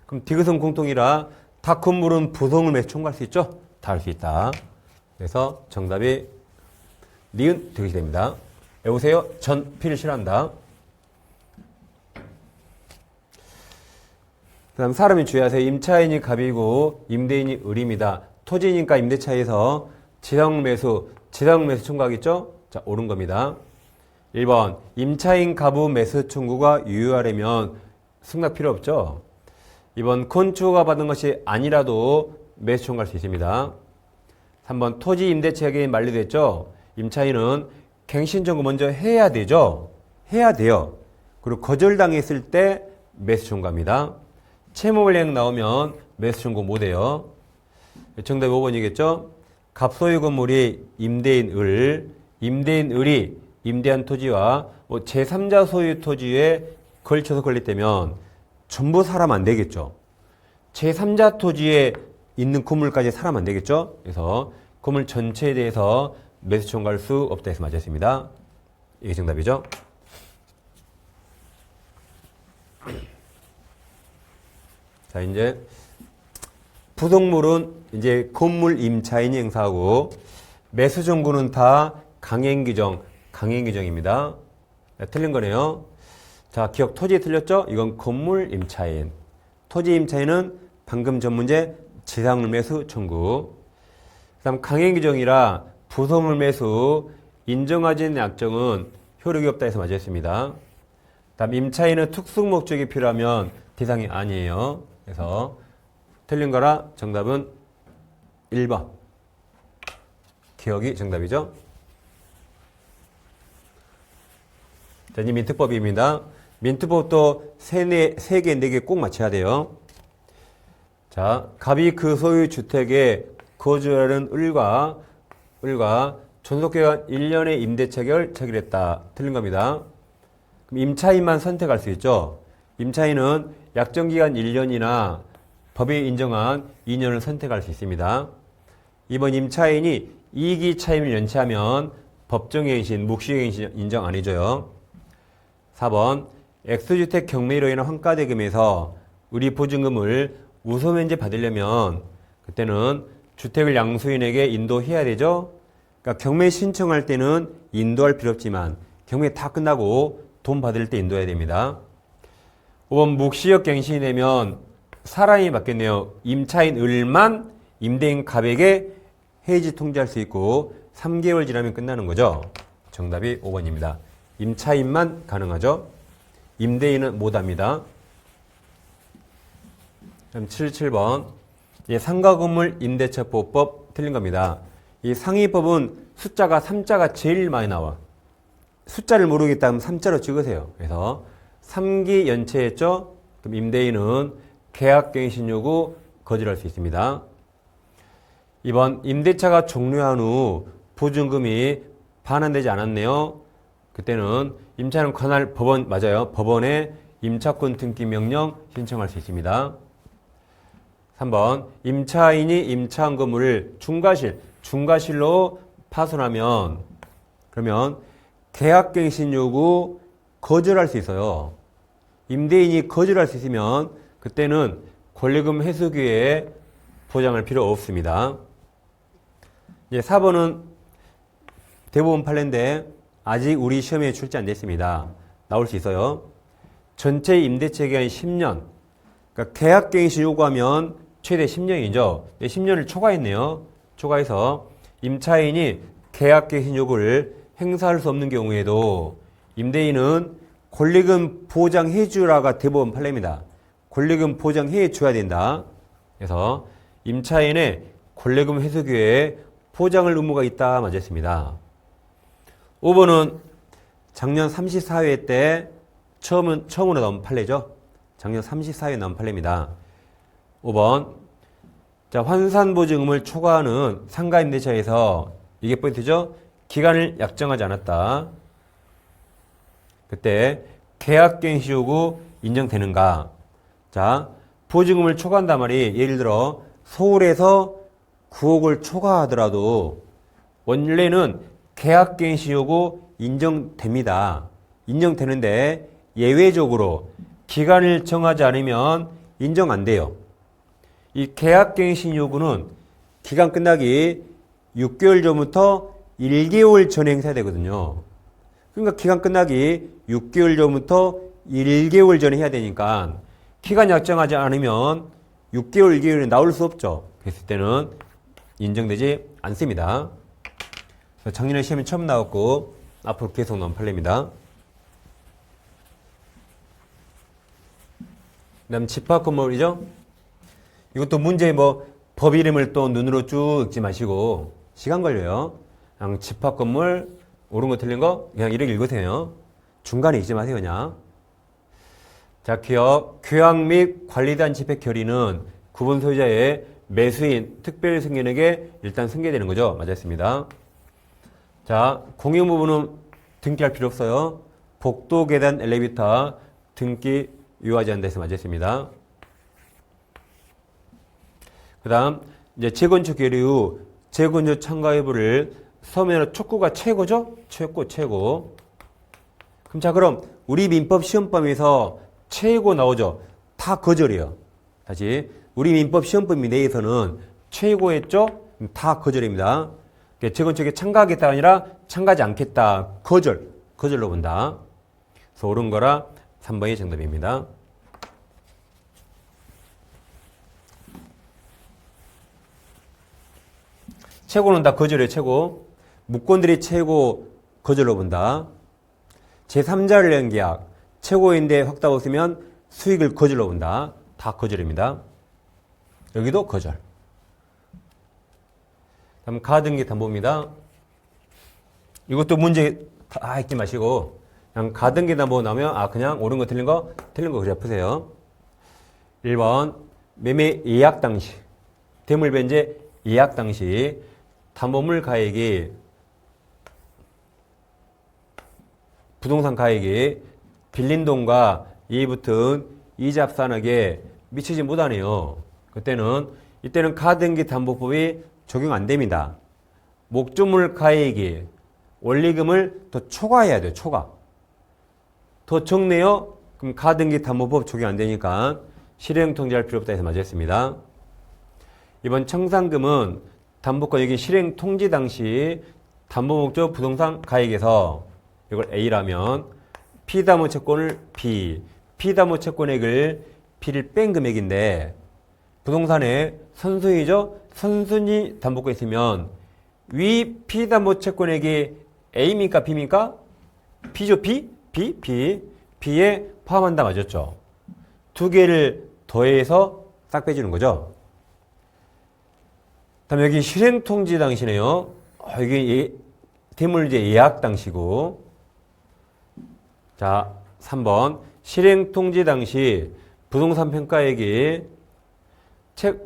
그럼 디귿은 공통이라 다 건물은 부동을 매수 청구할 수 있죠? 다 할 수 있다. 그래서 정답이 니은 디귿이 됩니다. 외우세요. 전 피를 싫어한다. 그 다음 사람이 주의하세요. 임차인이 갑이고 임대인이 을입니다. 토지니까 임대차에서 지상 매수 청구하겠죠? 자, 옳은 겁니다. 1번 임차인 갑우 매수 청구가 유효하려면 승낙 필요 없죠? 2번 건축허가 받은 것이 아니라도 매수 청구할 수 있습니다. 3번 토지 임대차 계약이 만료됐죠? 임차인은 갱신 청구 먼저 해야 되죠? 해야 돼요. 그리고 거절당했을 때 매수 청구합니다. 채무불이행 나오면 매수 청구 못해요. 정답이 5번이겠죠? 갑소유 건물이 임대인을이 임대한 토지와 제3자 소유 토지에 걸쳐서 건립되면 전부 사람 안 되겠죠. 제3자 토지에 있는 건물까지 사람 안 되겠죠. 그래서 건물 전체에 대해서 매수 청구할 수 없다 해서 맞았습니다. 이게 정답이죠. 자, 이제 부속물은 이제 건물 임차인이 행사하고 매수 정구는 다 강행규정입니다. 네, 틀린 거네요. 자, 기억 토지 틀렸죠? 이건 건물 임차인. 토지 임차인은 방금 전 문제 지상물 매수 청구. 그다음 강행규정이라 부속물 매수 인정하지 않는 약정은 효력이 없다 해서 맞았습니다. 다음 임차인은 특수 목적이 필요하면 대상이 아니에요. 그래서 틀린 거라 정답은 1번. 기억이 정답이죠. 자, 이제 민특법입니다. 민특법도 3개, 4개 꼭 맞춰야 돼요. 자, 갑이 그 소유 주택에 거주하는 을과 존속기간 1년의 임대체결 체결했다. 틀린 겁니다. 그럼 임차인만 선택할 수 있죠. 임차인은 약정기간 1년이나 법이 인정한 2년을 선택할 수 있습니다. 이번 임차인이 이익이 차임을 연체하면 법정갱신, 묵시갱신 인정 안 해줘요. 4번 X주택 경매로 인한 환가대금에서 우리 보증금을 우소면제 받으려면 그때는 주택을 양수인에게 인도해야 되죠. 그러니까 경매 신청할 때는 인도할 필요 없지만 경매 다 끝나고 돈 받을 때 인도해야 됩니다. 5번 묵시역 갱신이 되면 사람이 바뀌었네요. 임차인 을만 임대인 갑에게 해지 통지할 수 있고 3개월 지나면 끝나는 거죠. 정답이 5번입니다. 임차인만 가능하죠. 임대인은 못합니다. 그럼 7번 상가건물 임대차보호법 틀린 겁니다. 이 상위법은 숫자가 3자가 제일 많이 나와. 숫자를 모르겠다면 3자로 찍으세요. 그래서 3기 연체했죠? 그럼 임대인은 계약갱신 요구 거절할 수 있습니다. 2번 임대차가 종료한 후 보증금이 반환되지 않았네요. 그때는 임차는 관할 법원 맞아요. 법원에 임차권 등기 명령 신청할 수 있습니다. 3번 임차인이 임차한 건물을 중과실로 파손하면 그러면 계약갱신 요구 거절할 수 있어요. 임대인이 거절할 수 있으면 그때는 권리금 회수 기회에 보장할 필요 없습니다. 이제 4번은 대법원 판례인데 아직 우리 시험에 출제 안 됐습니다. 나올 수 있어요. 전체 임대차 기간이 10년. 그러니까 계약갱신 요구하면 최대 10년이죠. 10년을 초과했네요. 초과해서 임차인이 계약갱신 요구를 행사할 수 없는 경우에도 임대인은 권리금 보장해 주라가 대법원 판례입니다. 권리금 보장해 줘야 된다. 그래서 임차인의 권리금 회수 기회에 보장할 의무가 있다 맞았습니다. 5번은 작년 34회 때 처음으로 나온 판례죠. 작년 34회에 나온 판례입니다. 5번 자, 환산보증금을 초과하는 상가임대차에서 이게 포인트죠. 기간을 약정하지 않았다. 그때 계약갱신 요구 인정되는가? 자, 보증금을 초과한단 말이 예를 들어 서울에서 9억을 초과하더라도 원래는 계약갱신 요구 인정됩니다. 인정되는데 예외적으로 기간을 정하지 않으면 인정 안 돼요. 이 계약갱신 요구는 기간 끝나기 6개월 전부터 1개월 전에 행사해야 되거든요. 그러니까 기간 끝나기 6개월 전부터 1개월 전에 해야 되니까 기간 약정하지 않으면 6개월, 1개월에 나올 수 없죠. 그랬을 때는 인정되지 않습니다. 작년에 시험이 처음 나왔고 앞으로 계속 나온 판례입니다. 그 다음 집합건물이죠. 이것도 문제 법 이름을 또 눈으로 쭉 읽지 마시고 시간 걸려요. 그냥 집합건물 옳은 거 틀린 거 그냥 이렇게 읽으세요. 중간에 읽지 마세요 그냥. 자, 교약 및 관리단 집행 결의는 구분 소유자의 매수인 특별 승인에게 일단 승계되는 거죠. 맞았습니다. 자, 공용 부분은 등기할 필요 없어요. 복도, 계단, 엘리베이터 등기 요하지 않는다 해서 맞았습니다. 그 다음 이제 재건축 결의 후 재건축 참가 여부를 서면으로 촉구가 최고죠? 최고. 그럼 우리 민법 시험범위에서 최고 나오죠? 다 거절이에요. 다시 우리 민법 시험범위 내에서는 최고했죠? 다 거절입니다. 재건축에 참가하겠다가 아니라 참가하지 않겠다. 거절로 본다. 그래서 옳은 거라 3번이 정답입니다. 최고는 다 거절이에요. 최고. 무권들이 최고 거절로 본다. 제3자를 낸 계약 최고인데 확답 없으면 수익을 거절로 본다. 다 거절입니다. 여기도 거절. 다음 가등기 담보입니다. 이것도 문제 다 읽지 마시고 그냥 가등기 담보 나오면 그냥 옳은 거 틀린 거 그냥 푸세요. 1번 매매 예약 당시 대물 변제 예약 당시 담보물 가액이 부동산 가액이 빌린 돈과 이에 붙은 이자 합산하게 미치지 못하네요. 이때는 가등기 담보법이 적용 안 됩니다. 목조물 가액이 원리금을 더 초과해야 돼요. 초과. 더 적네요. 그럼 가등기 담보법 적용 안 되니까 실행 통지할 필요 없다 해서 맞았습니다. 이번 청산금은 담보권 여기 실행 통지 당시 담보 목적 부동산 가액에서 이걸 A라면 피담보 채권을 B, 피담보 채권액을 B를 뺀 금액인데 부동산에 선순위죠? 선순위 담보권 있으면 위 피담보 채권액이 A입니까? B입니까? B죠? B? B에 포함한다 맞았죠? 두 개를 더해서 싹 빼주는 거죠. 다음 여기 실행 통지 당시네요. 이게 대물제 예약 당시고 자, 3번. 실행 통지 당시 부동산 평가액이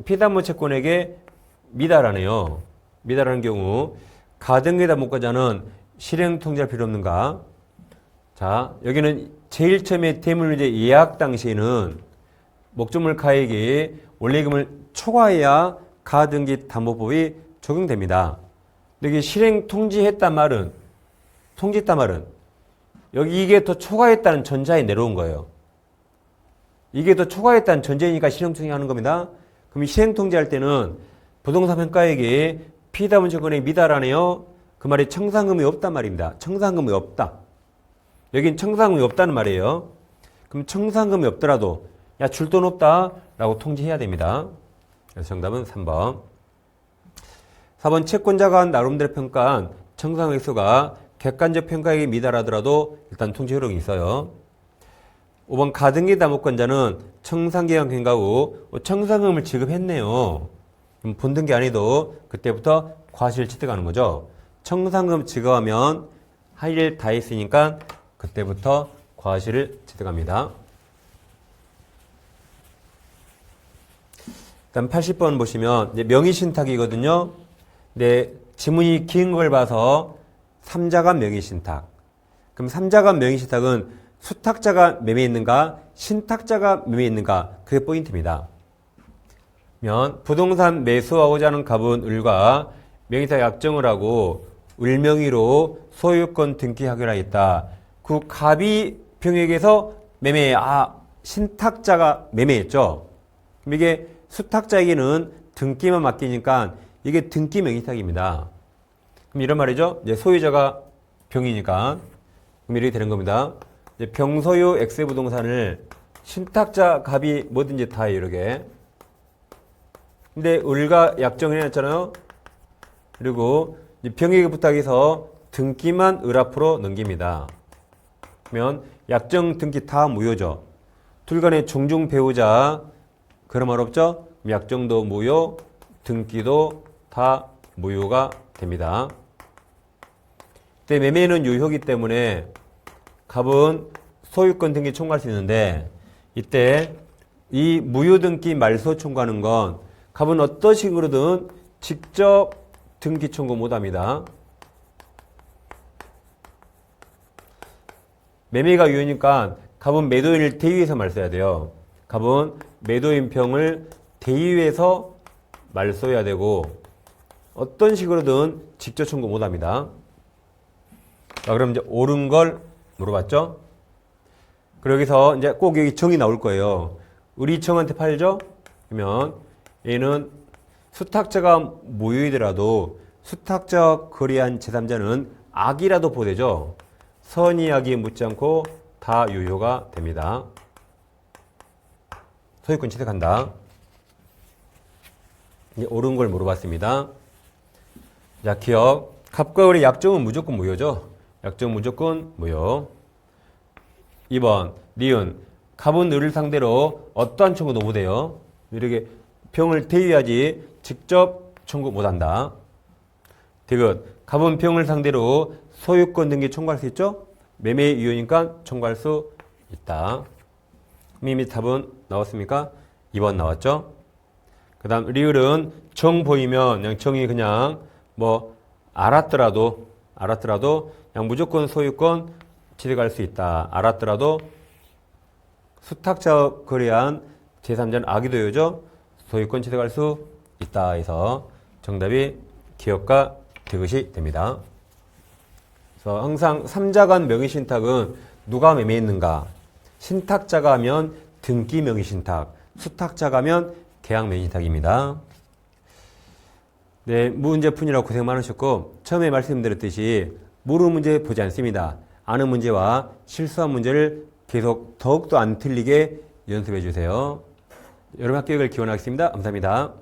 피담보 채권에게 미달하네요. 미달하는 경우 가등기 담보권자는 실행 통지할 필요 없는가? 자, 여기는 제일 처음에 대물문제 예약 당시에는 목적물 가액이 원리금을 초과해야 가등기 담보법이 적용됩니다. 여기 실행 통지했단 말은 여기 이게 더 초과했다는 전자에 내려온 거예요. 이게 더 초과했다는 전제니까 실행 통지하는 겁니다. 그럼 실행 통지할 때는 부동산 평가액이 피담보 채권에 미달하네요. 그 말이 청산금이 없단 말입니다. 청산금이 없다. 여긴 청산금이 없다는 말이에요. 그럼 청산금이 없더라도 야, 줄 돈 없다 라고 통지해야 됩니다. 그래서 정답은 3번. 4번 채권자가 나름대로 평가한 청산금 액수가 객관적 평가액에 미달하더라도 일단 통지 효력이 있어요. 5번 가등기 담보권자는 청산기간 경과 후 청산금을 지급했네요. 그럼 본등기 아니도 그때부터 과실 취득하는 거죠. 청산금 지급하면 할 일 다 했으니까 그때부터 과실을 취득합니다. 일단 80번 보시면 이제 명의신탁이거든요. 근데 지문이 긴 걸 봐서 3자간 명의신탁. 그럼 3자간 명의신탁은 수탁자가 매매했는가, 신탁자가 매매했는가, 그게 포인트입니다. 부동산 매수하고자 하는 갑은 을과 명의사 약정을 하고 을 명의로 소유권 등기 하기로 그 갑이 병역에서 신탁자가 매매했죠. 그럼 이게 수탁자에게는 등기만 맡기니까 이게 등기 명의탁입니다. 그럼 이런 말이죠. 이제 소유자가 병이니까 그럼 이렇게 되는 겁니다. 이제 병소유 X 부동산을 신탁자 갑이 뭐든지 다 해요, 이렇게. 근데 을과 약정을 해놨잖아요. 그리고 병에게 부탁해서 등기만 을 앞으로 넘깁니다. 그러면 약정 등기 다 무효죠. 둘 간의 종중 배우자 그런 말 없죠? 약정도 무효, 등기도 다 무효가 됩니다. 근데 매매는 유효이기 때문에 갑은 소유권 등기 청구할 수 있는데 이때 이 무효 등기 말소 청구하는 건 갑은 어떤 식으로든 직접 등기 청구 못합니다. 매매가 유효니까 갑은 매도인을 대위해서 말소해야 돼요. 갑은 매도인 평을 대위해서 말소해야 되고 어떤 식으로든 직접 청구 못합니다. 자, 그럼 이제 옳은 걸 물어봤죠? 그리고 여기서 이제 꼭 여기 정이 나올 거예요. 을이청한테 팔죠? 그러면 얘는 수탁자가 무효이더라도 수탁자와 거래한 제3자는 악이라도 보되죠. 선의 악이 묻지 않고 다 유효가 됩니다. 소유권 취득한다. 이제 옳은 걸 물어봤습니다. 자, 기억. 갑과 을의 약정은 무조건 무효죠. 약정 무조건 무효. 2번 니은. 갑은 을을 상대로 어떠한 청구도 못해요. 이렇게 병을 대위하지 직접 청구 못한다. 디귿. 갑은 병을 상대로 소유권 등기 청구할 수 있죠? 매매 유효니까 청구할 수 있다. 이미 답은 나왔습니까? 2번 나왔죠? 그 다음 리을은 정 보이면 그냥 정이 그냥 뭐 알았더라도 그냥 무조건 소유권 취득할 수 있다. 알았더라도 수탁자 거래한 제3자는 악의도요죠. 소유권 취득할 수 있다 해서 정답이 기억과 디귿이 됩니다. 그래서 항상 3자간 명의신탁은 누가 매매했는가? 신탁자가 하면 등기 명의신탁, 수탁자가 하면 계약 명의신탁입니다. 네, 문제푼이라고 고생 많으셨고 처음에 말씀드렸듯이 모르는 문제 보지 않습니다. 아는 문제와 실수한 문제를 계속 더욱더 안 틀리게 연습해 주세요. 여러분 합격을 기원하겠습니다. 감사합니다.